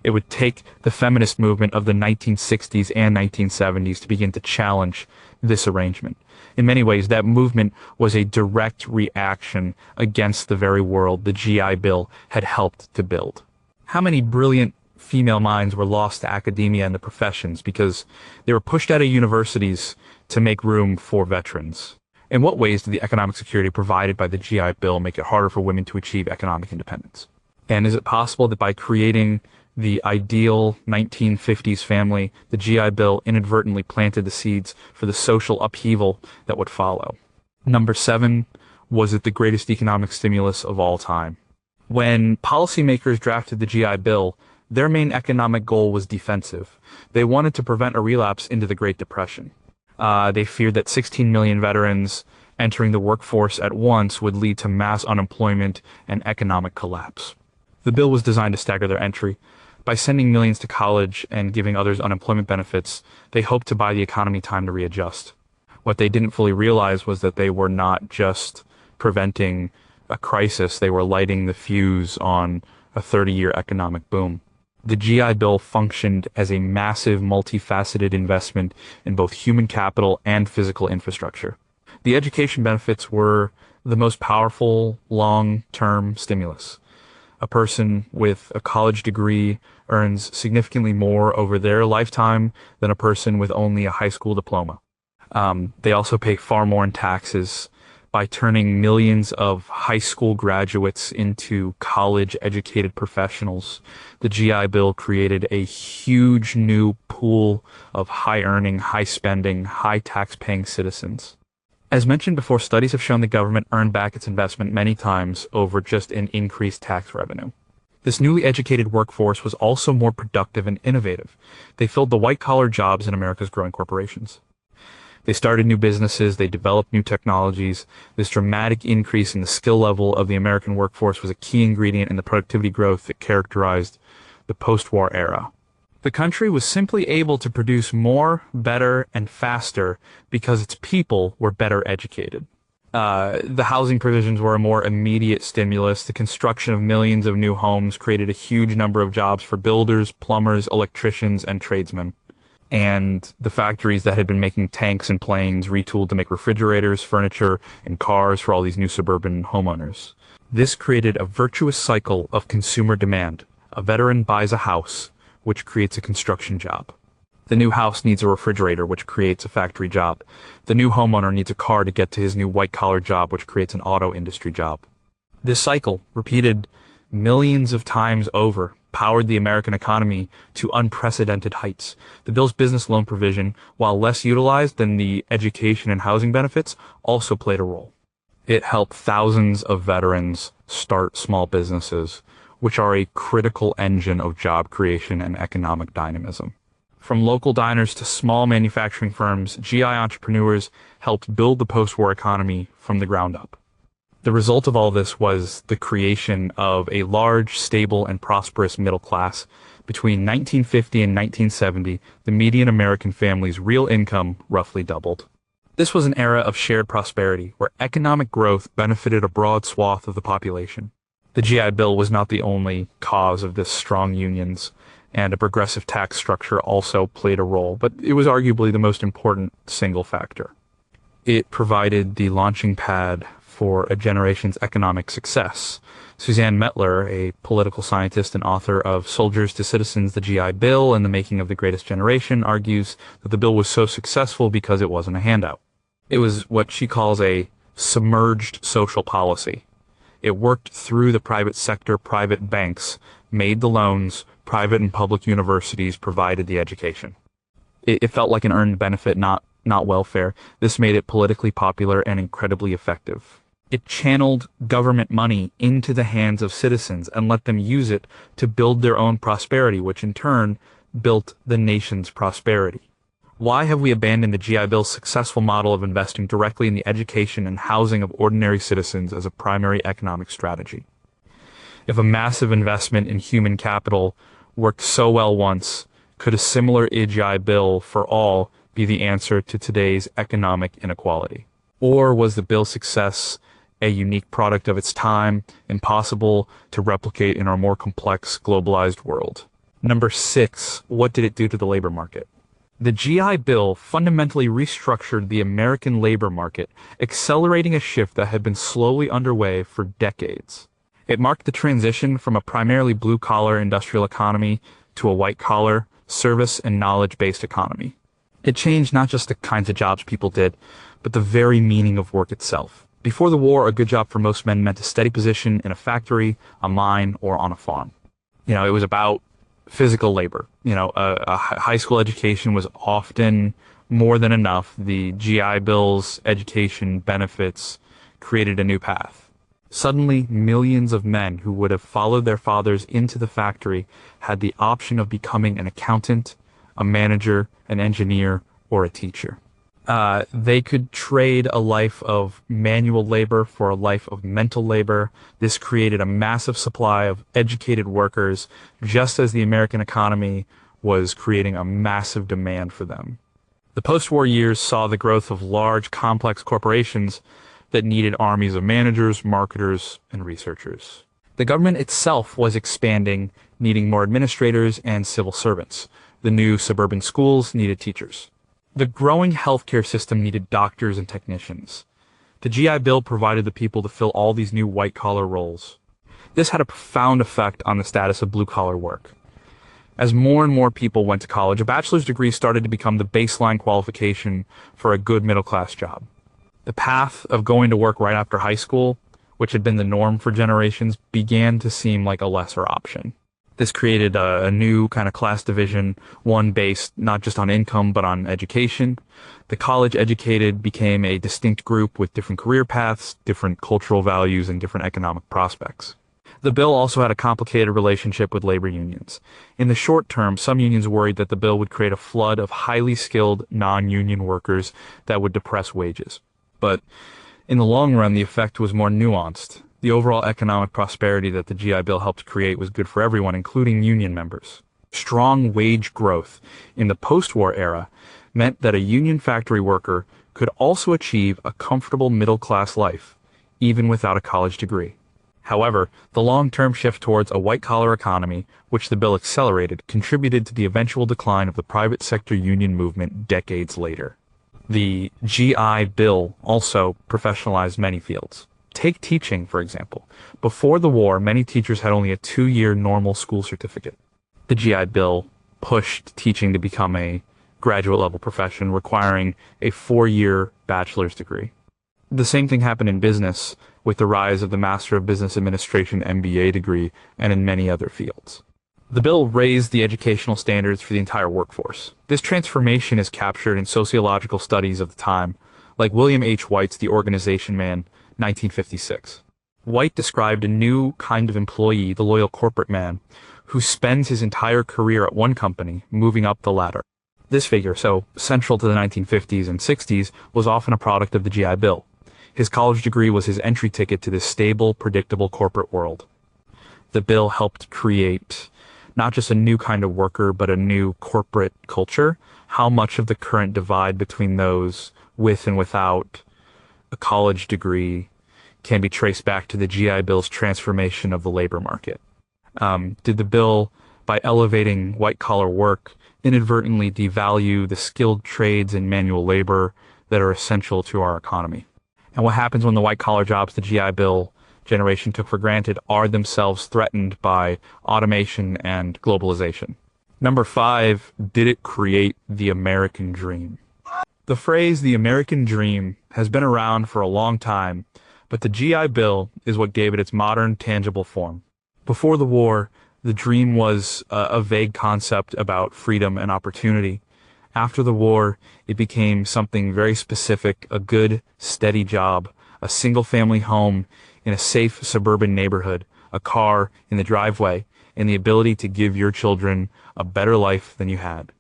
It would take the feminist movement of the 1960s and 1970s to begin to challenge this arrangement. In many ways, that movement was a direct reaction against the very world the GI Bill had helped to build. How many brilliant female minds were lost to academia and the professions because they were pushed out of universities to make room for veterans? In what ways did the economic security provided by the GI Bill make it harder for women to achieve economic independence? And is it possible that by creating the ideal 1950s family, the GI Bill inadvertently planted the seeds for the social upheaval that would follow? Number 7, was it the greatest economic stimulus of all time? When policymakers drafted the GI Bill, their main economic goal was defensive. They wanted to prevent a relapse into the Great Depression. They feared that 16 million veterans entering the workforce at once would lead to mass unemployment and economic collapse. The bill was designed to stagger their entry. By sending millions to college and giving others unemployment benefits, they hoped to buy the economy time to readjust. What they didn't fully realize was that they were not just preventing a crisis, they were lighting the fuse on a 30-year economic boom. The GI Bill functioned as a massive, multifaceted investment in both human capital and physical infrastructure. The education benefits were the most powerful long-term stimulus. A person with a college degree earns significantly more over their lifetime than a person with only a high school diploma. They also pay far more in taxes. By turning millions of high school graduates into college-educated professionals, the GI Bill created a huge new pool of high-earning, high-spending, high-tax-paying citizens. As mentioned before, studies have shown the government earned back its investment many times over just an increased tax revenue. This newly educated workforce was also more productive and innovative. They filled the white-collar jobs in America's growing corporations. They started new businesses, they developed new technologies. This dramatic increase in the skill level of the American workforce was a key ingredient in the productivity growth that characterized the post-war era. The country was simply able to produce more, better, and faster because its people were better educated. The housing provisions were a more immediate stimulus. The construction of millions of new homes created a huge number of jobs for builders, plumbers, electricians, and tradesmen. And the factories that had been making tanks and planes retooled to make refrigerators, furniture, and cars for all these new suburban homeowners. This created a virtuous cycle of consumer demand. A veteran buys a house, which creates a construction job. The new house needs a refrigerator, which creates a factory job. The new homeowner needs a car to get to his new white-collar job, which creates an auto industry job. This cycle, repeated millions of times over, powered the American economy to unprecedented heights. The bill's business loan provision, while less utilized than the education and housing benefits, also played a role. It helped thousands of veterans start small businesses, which are a critical engine of job creation and economic dynamism. From local diners to small manufacturing firms, GI entrepreneurs helped build the post-war economy from the ground up. The result of all this was the creation of a large, stable, and prosperous middle class. Between 1950 and 1970, the median American family's real income roughly doubled. This was an era of shared prosperity, where economic growth benefited a broad swath of the population. The GI Bill was not the only cause of this strong unions, and a progressive tax structure also played a role, but it was arguably the most important single factor. It provided the launching pad for a generation's economic success. Suzanne Mettler, a political scientist and author of Soldiers to Citizens, the GI Bill, and the Making of the Greatest Generation, argues that the bill was so successful because it wasn't a handout. It was what she calls a submerged social policy. It worked through the private sector, private banks, made the loans, private and public universities provided the education. It felt like an earned benefit, not welfare. This made it politically popular and incredibly effective. It channeled government money into the hands of citizens and let them use it to build their own prosperity, which in turn built the nation's prosperity. Why have we abandoned the GI Bill's successful model of investing directly in the education and housing of ordinary citizens as a primary economic strategy? If a massive investment in human capital worked so well once, could a similar GI Bill for all be the answer to today's economic inequality? Or was the bill's success a unique product of its time, impossible to replicate in our more complex, globalized world? Number 6, what did it do to the labor market? The GI Bill fundamentally restructured the American labor market, accelerating a shift that had been slowly underway for decades. It marked the transition from a primarily blue-collar industrial economy to a white-collar, service and knowledge-based economy. It changed not just the kinds of jobs people did, but the very meaning of work itself. Before the war, a good job for most men meant a steady position in a factory, a mine, or on a farm. It was about physical labor. A high school education was often more than enough. The GI Bill's education benefits created a new path. Suddenly, millions of men who would have followed their fathers into the factory had the option of becoming an accountant, a manager, an engineer, or a teacher. They could trade a life of manual labor for a life of mental labor. This created a massive supply of educated workers, just as the American economy was creating a massive demand for them. The post-war years saw the growth of large, complex corporations that needed armies of managers, marketers, and researchers. The government itself was expanding, needing more administrators and civil servants. The new suburban schools needed teachers. The growing healthcare system needed doctors and technicians. The GI Bill provided the people to fill all these new white-collar roles. This had a profound effect on the status of blue-collar work. As more and more people went to college, a bachelor's degree started to become the baseline qualification for a good middle-class job. The path of going to work right after high school, which had been the norm for generations, began to seem like a lesser option. This created a new kind of class division, one based not just on income but on education. The college educated became a distinct group with different career paths, different cultural values, and different economic prospects. The bill also had a complicated relationship with labor unions. In the short term, some unions worried that the bill would create a flood of highly skilled non-union workers that would depress wages. But in the long run, the effect was more nuanced. The overall economic prosperity that the GI Bill helped create was good for everyone, including union members. Strong wage growth in the post-war era meant that a union factory worker could also achieve a comfortable middle-class life, even without a college degree. However, the long-term shift towards a white-collar economy, which the bill accelerated, contributed to the eventual decline of the private sector union movement decades later. The GI Bill also professionalized many fields. Take teaching, for example. Before the war, many teachers had only a 2-year normal school certificate. The GI Bill pushed teaching to become a graduate-level profession, requiring a 4-year bachelor's degree. The same thing happened in business, with the rise of the Master of Business Administration MBA degree, and in many other fields. The bill raised the educational standards for the entire workforce. This transformation is captured in sociological studies of the time, like William H. White's The Organization Man, 1956. White described a new kind of employee, the loyal corporate man, who spends his entire career at one company, moving up the ladder. This figure, so central to the 1950s and 60s, was often a product of the GI Bill. His college degree was his entry ticket to this stable, predictable corporate world. The bill helped create not just a new kind of worker, but a new corporate culture. How much of the current divide between those with and without a college degree can be traced back to the GI Bill's transformation of the labor market. Did the bill, by elevating white-collar work, inadvertently devalue the skilled trades and manual labor that are essential to our economy? And what happens when the white-collar jobs the GI Bill generation took for granted are themselves threatened by automation and globalization? Number 5, did it create the American dream? The phrase the American dream has been around for a long time, but the GI Bill is what gave it its modern, tangible form. Before the war, the dream was a vague concept about freedom and opportunity. After the war, it became something very specific: a good, steady job, a single-family home in a safe suburban neighborhood, a car in the driveway, and the ability to give your children a better life than you had.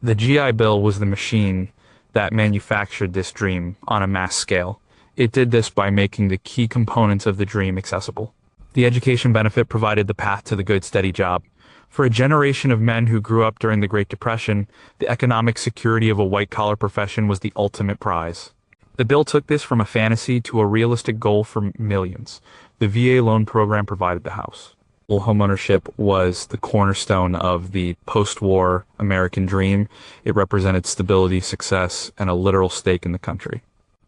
The GI Bill was the machine that manufactured this dream on a mass scale. It did this by making the key components of the dream accessible. The education benefit provided the path to the good, steady job. For a generation of men who grew up during the Great Depression, the economic security of a white-collar profession was the ultimate prize. The bill took this from a fantasy to a realistic goal for millions. The VA loan program provided the house. Homeownership was the cornerstone of the post-war American dream. It represented stability, success, and a literal stake in the country.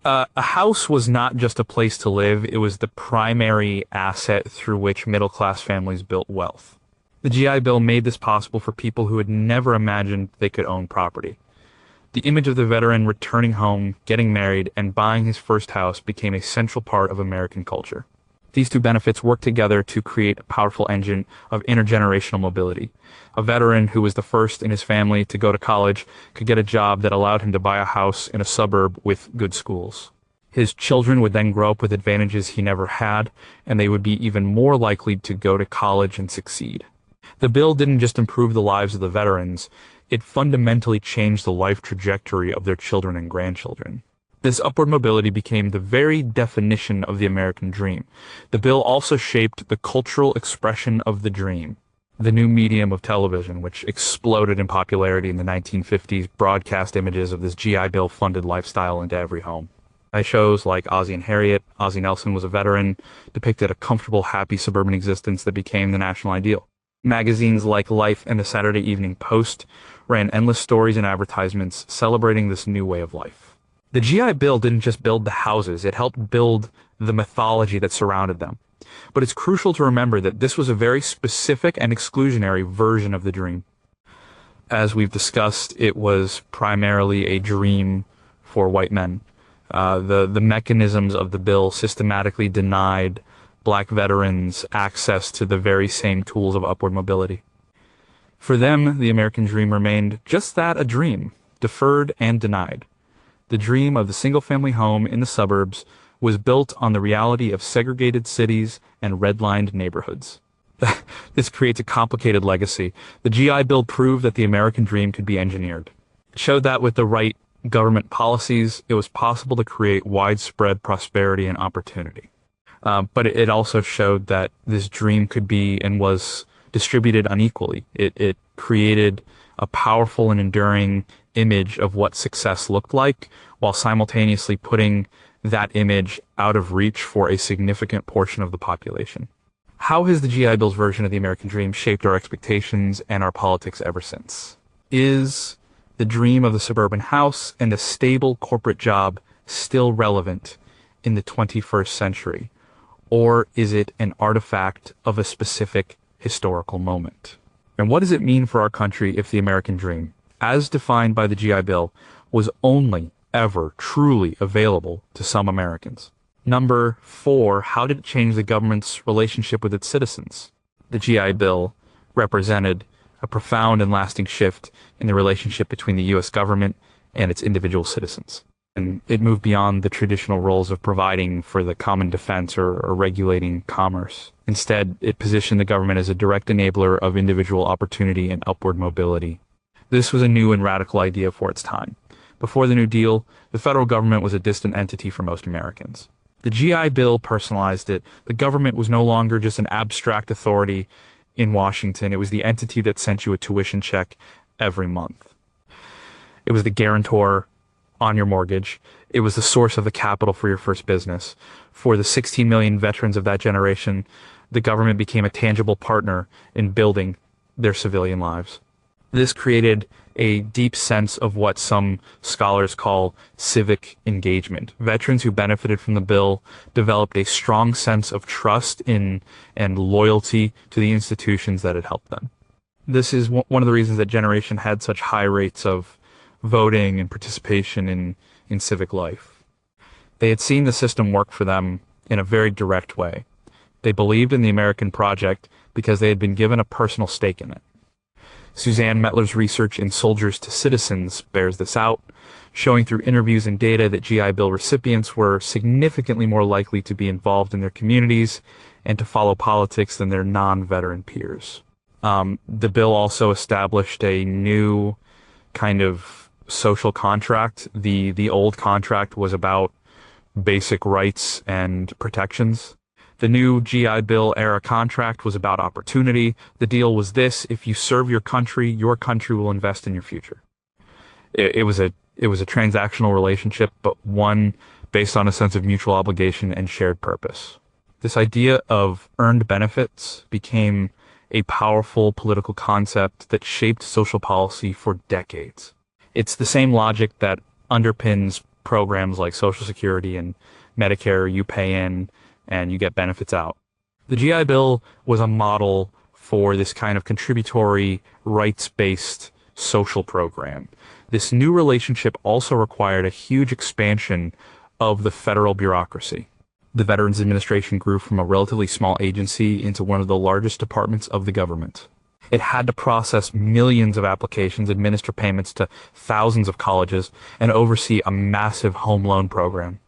A house was not just a place to live, it was the primary asset through which middle-class families built wealth. The GI Bill made this possible for people who had never imagined they could own property. The image of the veteran returning home, getting married, and buying his first house became a central part of American culture. These two benefits worked together to create a powerful engine of intergenerational mobility. A veteran who was the first in his family to go to college could get a job that allowed him to buy a house in a suburb with good schools. His children would then grow up with advantages he never had, and they would be even more likely to go to college and succeed. The bill didn't just improve the lives of the veterans, it fundamentally changed the life trajectory of their children and grandchildren. This upward mobility became the very definition of the American dream. The bill also shaped the cultural expression of the dream. The new medium of television, which exploded in popularity in the 1950s, broadcast images of this GI Bill-funded lifestyle into every home. Shows like Ozzie and Harriet, Ozzie Nelson was a veteran, depicted a comfortable, happy suburban existence that became the national ideal. Magazines like Life and the Saturday Evening Post ran endless stories and advertisements celebrating this new way of life. The GI Bill didn't just build the houses, it helped build the mythology that surrounded them. But it's crucial to remember that this was a very specific and exclusionary version of the dream. As we've discussed, it was primarily a dream for white men. The mechanisms of the bill systematically denied black veterans access to the very same tools of upward mobility. For them, the American dream remained just that, a dream, deferred and denied. The dream of the single-family home in the suburbs was built on the reality of segregated cities and redlined neighborhoods. This creates a complicated legacy. The GI Bill proved that the American dream could be engineered. It showed that with the right government policies, it was possible to create widespread prosperity and opportunity. But it also showed that this dream could be and was distributed unequally. It created a powerful and enduring image of what success looked like, while simultaneously putting that image out of reach for a significant portion of the population. How has the GI Bill's version of the American dream shaped our expectations and our politics ever since? Is the dream of the suburban house and a stable corporate job still relevant in the 21st century? Or is it an artifact of a specific historical moment? And what does it mean for our country if the American dream, as defined by the GI Bill, was only ever truly available to some Americans? Number 4, how did it change the government's relationship with its citizens? The GI Bill represented a profound and lasting shift in the relationship between the U.S. government and its individual citizens. And it moved beyond the traditional roles of providing for the common defense or regulating commerce. Instead, it positioned the government as a direct enabler of individual opportunity and upward mobility. This was a new and radical idea for its time. Before the New Deal, the federal government was a distant entity for most Americans. The GI Bill personalized it. The government was no longer just an abstract authority in Washington. It was the entity that sent you a tuition check every month. It was the guarantor on your mortgage. It was the source of the capital for your first business. For the 16 million veterans of that generation, the government became a tangible partner in building their civilian lives. This created a deep sense of what some scholars call civic engagement. Veterans who benefited from the bill developed a strong sense of trust in and loyalty to the institutions that had helped them. This is one of the reasons that generation had such high rates of voting and participation in civic life. They had seen the system work for them in a very direct way. They believed in the American project because they had been given a personal stake in it. Suzanne Mettler's research in Soldiers to Citizens bears this out, showing through interviews and data that GI Bill recipients were significantly more likely to be involved in their communities and to follow politics than their non-veteran peers. The bill also established a new kind of social contract. The old contract was about basic rights and protections. The new GI Bill era contract was about opportunity. The deal was this: if you serve your country will invest in your future. It was a transactional relationship, but one based on a sense of mutual obligation and shared purpose. This idea of earned benefits became a powerful political concept that shaped social policy for decades. It's the same logic that underpins programs like Social Security and Medicare. You pay in and you get benefits out. The GI Bill was a model for this kind of contributory, rights-based social program. This new relationship also required a huge expansion of the federal bureaucracy. The Veterans Administration grew from a relatively small agency into one of the largest departments of the government. It had to process millions of applications, administer payments to thousands of colleges, and oversee a massive home loan program.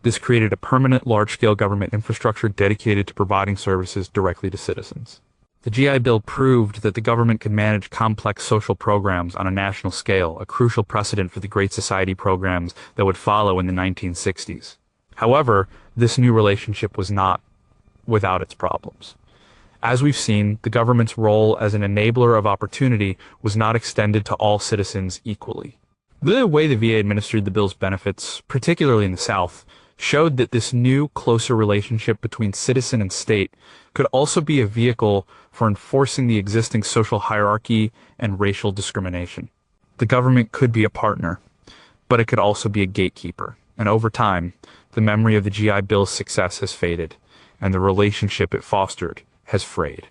This created a permanent, large-scale government infrastructure dedicated to providing services directly to citizens. The GI Bill proved that the government could manage complex social programs on a national scale, a crucial precedent for the Great Society programs that would follow in the 1960s. However, this new relationship was not without its problems. As we've seen, the government's role as an enabler of opportunity was not extended to all citizens equally. The way the VA administered the bill's benefits, particularly in the South, showed that this new, closer relationship between citizen and state could also be a vehicle for enforcing the existing social hierarchy and racial discrimination. The government could be a partner, but it could also be a gatekeeper. And over time, the memory of the GI Bill's success has faded, and the relationship it fostered has frayed.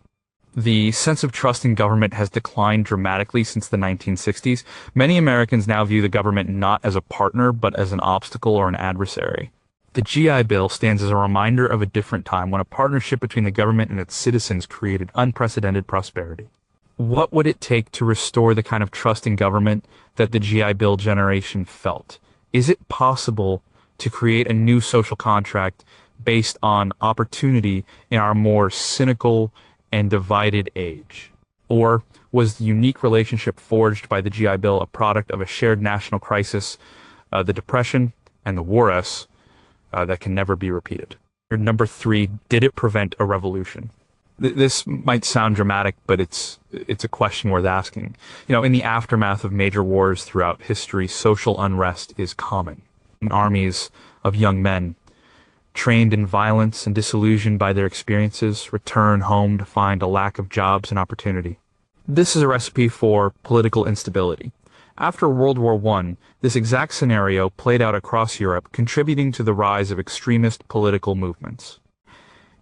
The sense of trust in government has declined dramatically since the 1960s. Many Americans now view the government not as a partner, but as an obstacle or an adversary. The GI Bill stands as a reminder of a different time when a partnership between the government and its citizens created unprecedented prosperity. What would it take to restore the kind of trust in government that the GI Bill generation felt? Is it possible to create a new social contract based on opportunity in our more cynical and divided age? Or was the unique relationship forged by the GI Bill a product of a shared national crisis, the Depression and the War-S, that can never be repeated? Number 3, did it prevent a revolution? This might sound dramatic, but it's a question worth asking. In the aftermath of major wars throughout history, social unrest is common. Armies of young men, trained in violence and disillusioned by their experiences, return home to find a lack of jobs and opportunity. This is a recipe for political instability. After World War I, this exact scenario played out across Europe, contributing to the rise of extremist political movements.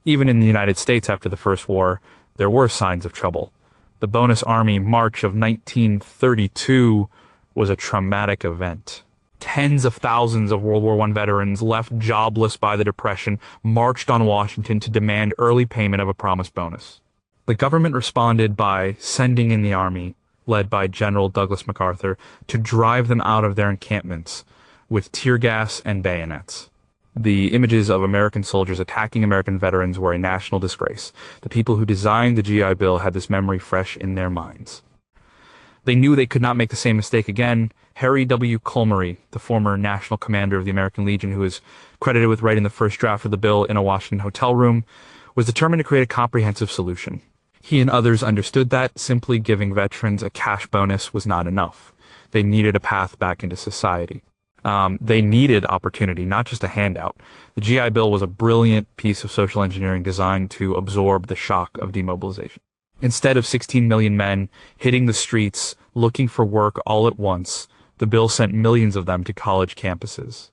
Even in the United States after the First War, there were signs of trouble. The Bonus Army March of 1932 was a traumatic event. Tens of thousands of World War I veterans, left jobless by the Depression, marched on Washington to demand early payment of a promised bonus. The government responded by sending in the army, led by General Douglas MacArthur, to drive them out of their encampments with tear gas and bayonets. The images of American soldiers attacking American veterans were a national disgrace. The people who designed the GI Bill had this memory fresh in their minds. They knew they could not make the same mistake again. Harry W. Colmery, the former national commander of the American Legion, who is credited with writing the first draft of the bill in a Washington hotel room, was determined to create a comprehensive solution. He and others understood that simply giving veterans a cash bonus was not enough. They needed a path back into society. They needed opportunity, not just a handout. The GI Bill was a brilliant piece of social engineering designed to absorb the shock of demobilization. Instead of 16 million men hitting the streets looking for work all at once, the bill sent millions of them to college campuses.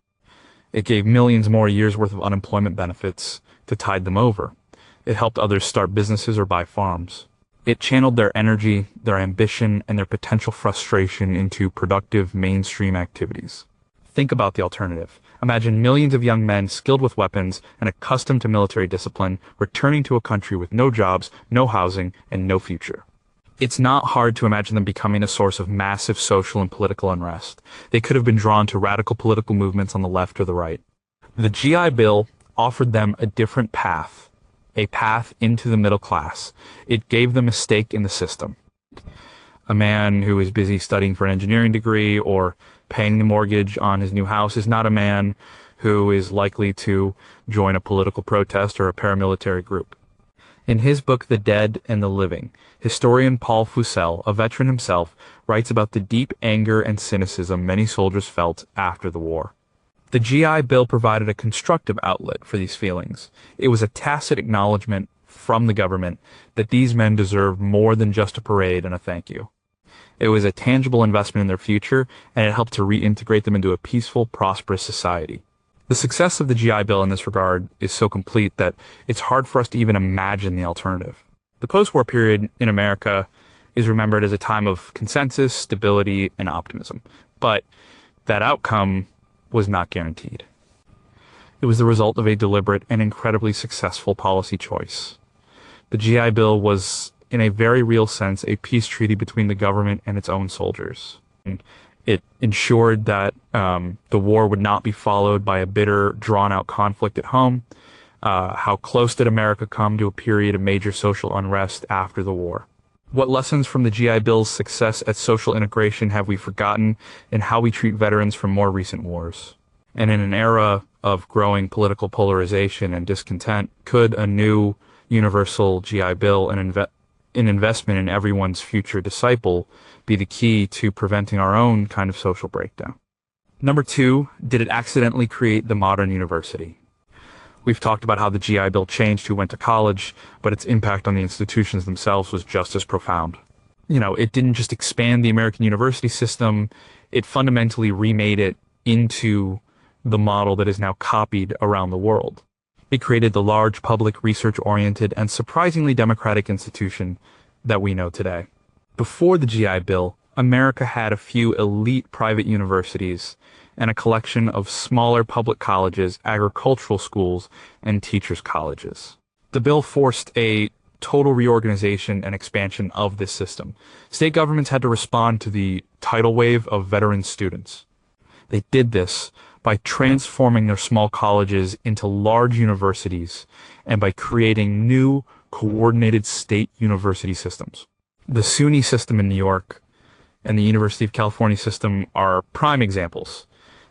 It gave millions more years worth of unemployment benefits to tide them over. It helped others start businesses or buy farms. It channeled their energy, their ambition, and their potential frustration into productive mainstream activities. Think about the alternative. Imagine millions of young men skilled with weapons and accustomed to military discipline returning to a country with no jobs, no housing, and no future. It's not hard to imagine them becoming a source of massive social and political unrest. They could have been drawn to radical political movements on the left or the right. The GI Bill offered them a different path, a path into the middle class. It gave them a stake in the system. A man who is busy studying for an engineering degree or paying the mortgage on his new house is not a man who is likely to join a political protest or a paramilitary group. In his book, The Dead and the Living, historian Paul Fussell, a veteran himself, writes about the deep anger and cynicism many soldiers felt after the war. The GI Bill provided a constructive outlet for these feelings. It was a tacit acknowledgement from the government that these men deserved more than just a parade and a thank you. It was a tangible investment in their future, and it helped to reintegrate them into a peaceful, prosperous society. The success of the GI Bill in this regard is so complete that it's hard for us to even imagine the alternative. The post-war period in America is remembered as a time of consensus, stability, and optimism. But that outcome was not guaranteed. It was the result of a deliberate and incredibly successful policy choice. The GI Bill was, in a very real sense, a peace treaty between the government and its own soldiers. It ensured that the war would not be followed by a bitter, drawn-out conflict at home. How close did America come to a period of major social unrest after the war? What lessons from the GI Bill's success at social integration have we forgotten in how we treat veterans from more recent wars? And in an era of growing political polarization and discontent, could a new universal GI Bill and an investment in everyone's future disciple be the key to preventing our own kind of social breakdown? Number two, did it accidentally create the modern university? We've talked about how the GI Bill changed who went to college, but its impact on the institutions themselves was just as profound. It didn't just expand the American university system, it fundamentally remade it into the model that is now copied around the world. It created the large, public, research-oriented, and surprisingly democratic institution that we know today. Before the GI Bill, America had a few elite private universities and a collection of smaller public colleges, agricultural schools, and teachers' colleges. The bill forced a total reorganization and expansion of this system. State governments had to respond to the tidal wave of veteran students. They did this by transforming their small colleges into large universities and by creating new coordinated state university systems. The SUNY system in New York and the University of California system are prime examples.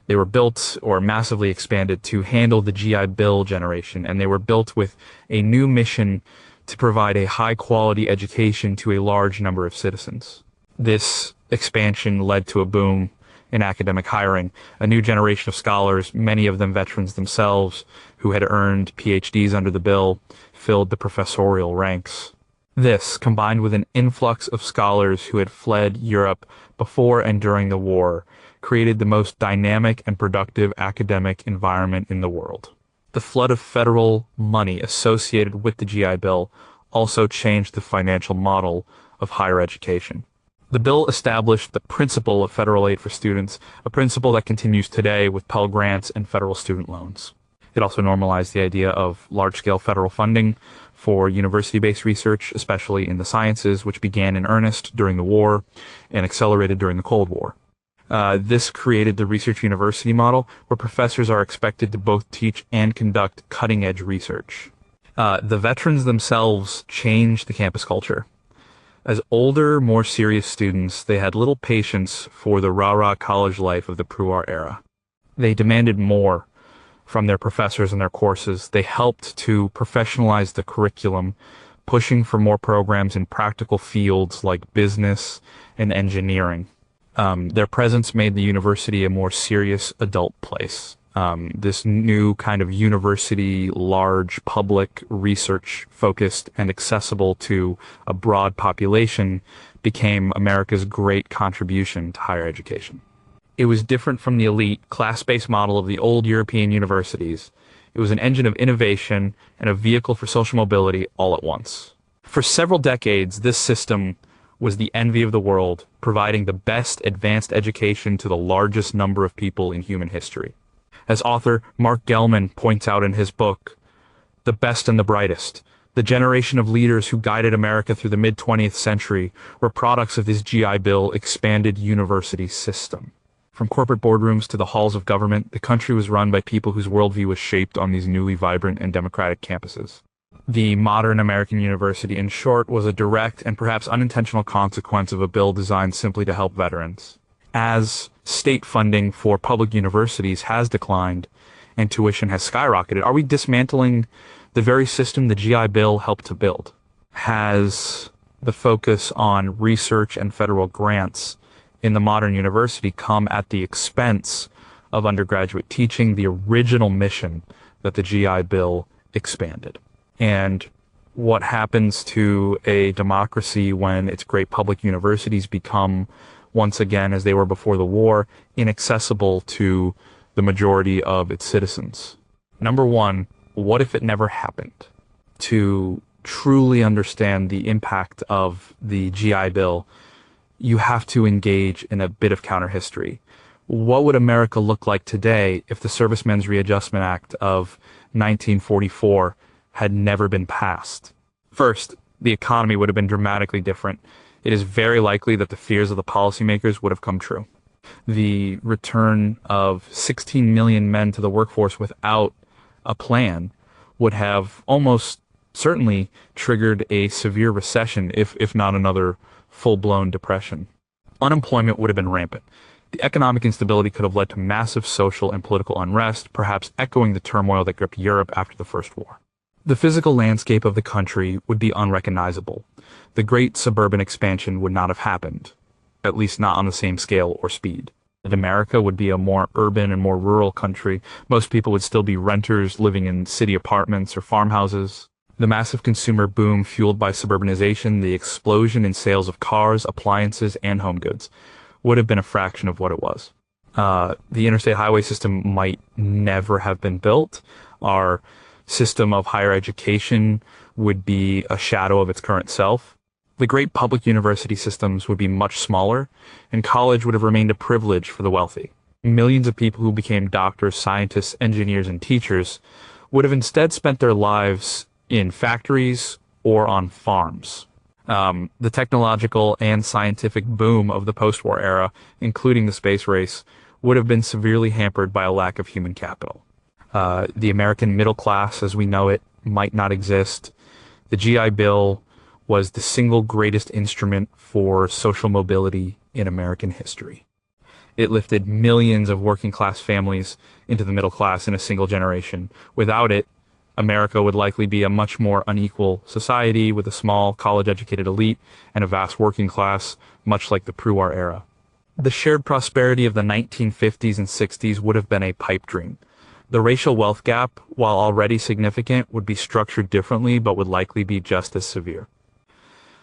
They were built or massively expanded to handle the GI Bill generation, and they were built with a new mission to provide a high-quality education to a large number of citizens. This expansion led to a boom in academic hiring. A new generation of scholars, many of them veterans themselves, who had earned PhDs under the bill, filled the professorial ranks. This, combined with an influx of scholars who had fled Europe before and during the war, created the most dynamic and productive academic environment in the world. The flood of federal money associated with the GI Bill also changed the financial model of higher education. The bill established the principle of federal aid for students, a principle that continues today with Pell Grants and federal student loans. It also normalized the idea of large-scale federal funding for university-based research, especially in the sciences, which began in earnest during the war and accelerated during the Cold War. This created the research university model, where professors are expected to both teach and conduct cutting-edge research. The veterans themselves changed the campus culture. As older, more serious students, they had little patience for the rah-rah college life of the pre-war era. They demanded more from their professors and their courses. They helped to professionalize the curriculum, pushing for more programs in practical fields like business and engineering. Their presence made the university a more serious adult place. This new kind of university, large, public, research focused and accessible to a broad population, became America's great contribution to higher education. It was different from the elite, class-based model of the old European universities. It was an engine of innovation and a vehicle for social mobility all at once. For several decades, this system was the envy of the world, providing the best advanced education to the largest number of people in human history. As author Mark Gellman points out in his book, The Best and the Brightest, the generation of leaders who guided America through the mid-20th century were products of this GI Bill expanded university system. From corporate boardrooms to the halls of government, the country was run by people whose worldview was shaped on these newly vibrant and democratic campuses. The modern American university, in short, was a direct and perhaps unintentional consequence of a bill designed simply to help veterans. As state funding for public universities has declined and tuition has skyrocketed, are we dismantling the very system the GI Bill helped to build? Has the focus on research and federal grants in the modern university come at the expense of undergraduate teaching, the original mission that the GI Bill expanded? And what happens to a democracy when its great public universities become, once again, as they were before the war, inaccessible to the majority of its citizens? Number one, what if it never happened? To truly understand the impact of the GI Bill, you have to engage in a bit of counter history. What would America look like today if the Servicemen's Readjustment Act of 1944 had never been passed? First, the economy would have been dramatically different. It is very likely that the fears of the policymakers would have come true. The return of 16 million men to the workforce without a plan would have almost certainly triggered a severe recession, if not another full-blown depression. Unemployment would have been rampant. The economic instability could have led to massive social and political unrest, perhaps echoing the turmoil that gripped Europe after the First War. The physical landscape of the country would be unrecognizable. The great suburban expansion would not have happened, at least not on the same scale or speed. America would be a more urban and more rural country. Most people would still be renters living in city apartments or farmhouses. The massive consumer boom fueled by suburbanization, the explosion in sales of cars, appliances, and home goods would have been a fraction of what it was. The interstate highway system might never have been built. Our system of higher education would be a shadow of its current self. The great public university systems would be much smaller, and college would have remained a privilege for the wealthy. Millions of people who became doctors, scientists, engineers, and teachers would have instead spent their lives in factories or on farms. The technological and scientific boom of the post-war era, including the space race, would have been severely hampered by a lack of human capital. The American middle class, as we know it, might not exist. The GI Bill was the single greatest instrument for social mobility in American history. It lifted millions of working-class families into the middle class in a single generation. Without it, America would likely be a much more unequal society with a small, college-educated elite and a vast working class, much like the pre-war era. The shared prosperity of the 1950s and 60s would have been a pipe dream. The racial wealth gap, while already significant, would be structured differently but would likely be just as severe.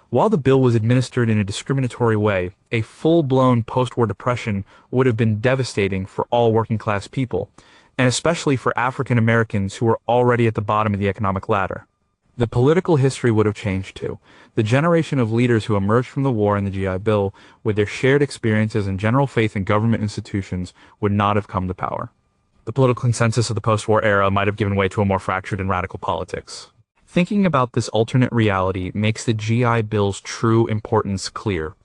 While the bill was administered in a discriminatory way, a full-blown post-war depression would have been devastating for all working-class people, and especially for African Americans who were already at the bottom of the economic ladder. The political history would have changed too. The generation of leaders who emerged from the war and the GI Bill, with their shared experiences and general faith in government institutions, would not have come to power. The political consensus of the post-war era might have given way to a more fractured and radical politics. Thinking about this alternate reality makes the GI Bill's true importance clear.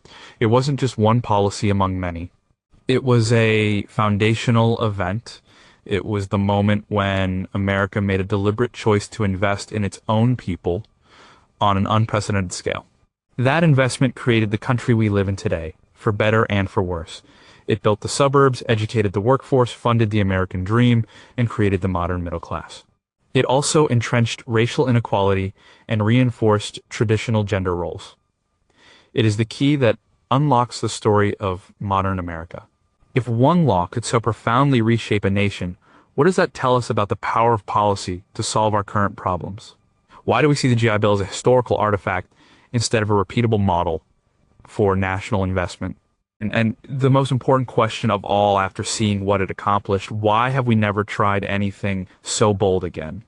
It wasn't just one policy among many. It was a foundational event. It was the moment when America made a deliberate choice to invest in its own people on an unprecedented scale. That investment created the country we live in today, for better and for worse. It built the suburbs, educated the workforce, funded the American dream, and created the modern middle class. It also entrenched racial inequality and reinforced traditional gender roles. It is the key that unlocks the story of modern America. If one law could so profoundly reshape a nation, what does that tell us about the power of policy to solve our current problems? Why do we see the GI Bill as a historical artifact instead of a repeatable model for national investment? And the most important question of all after seeing what it accomplished, why have we never tried anything so bold again?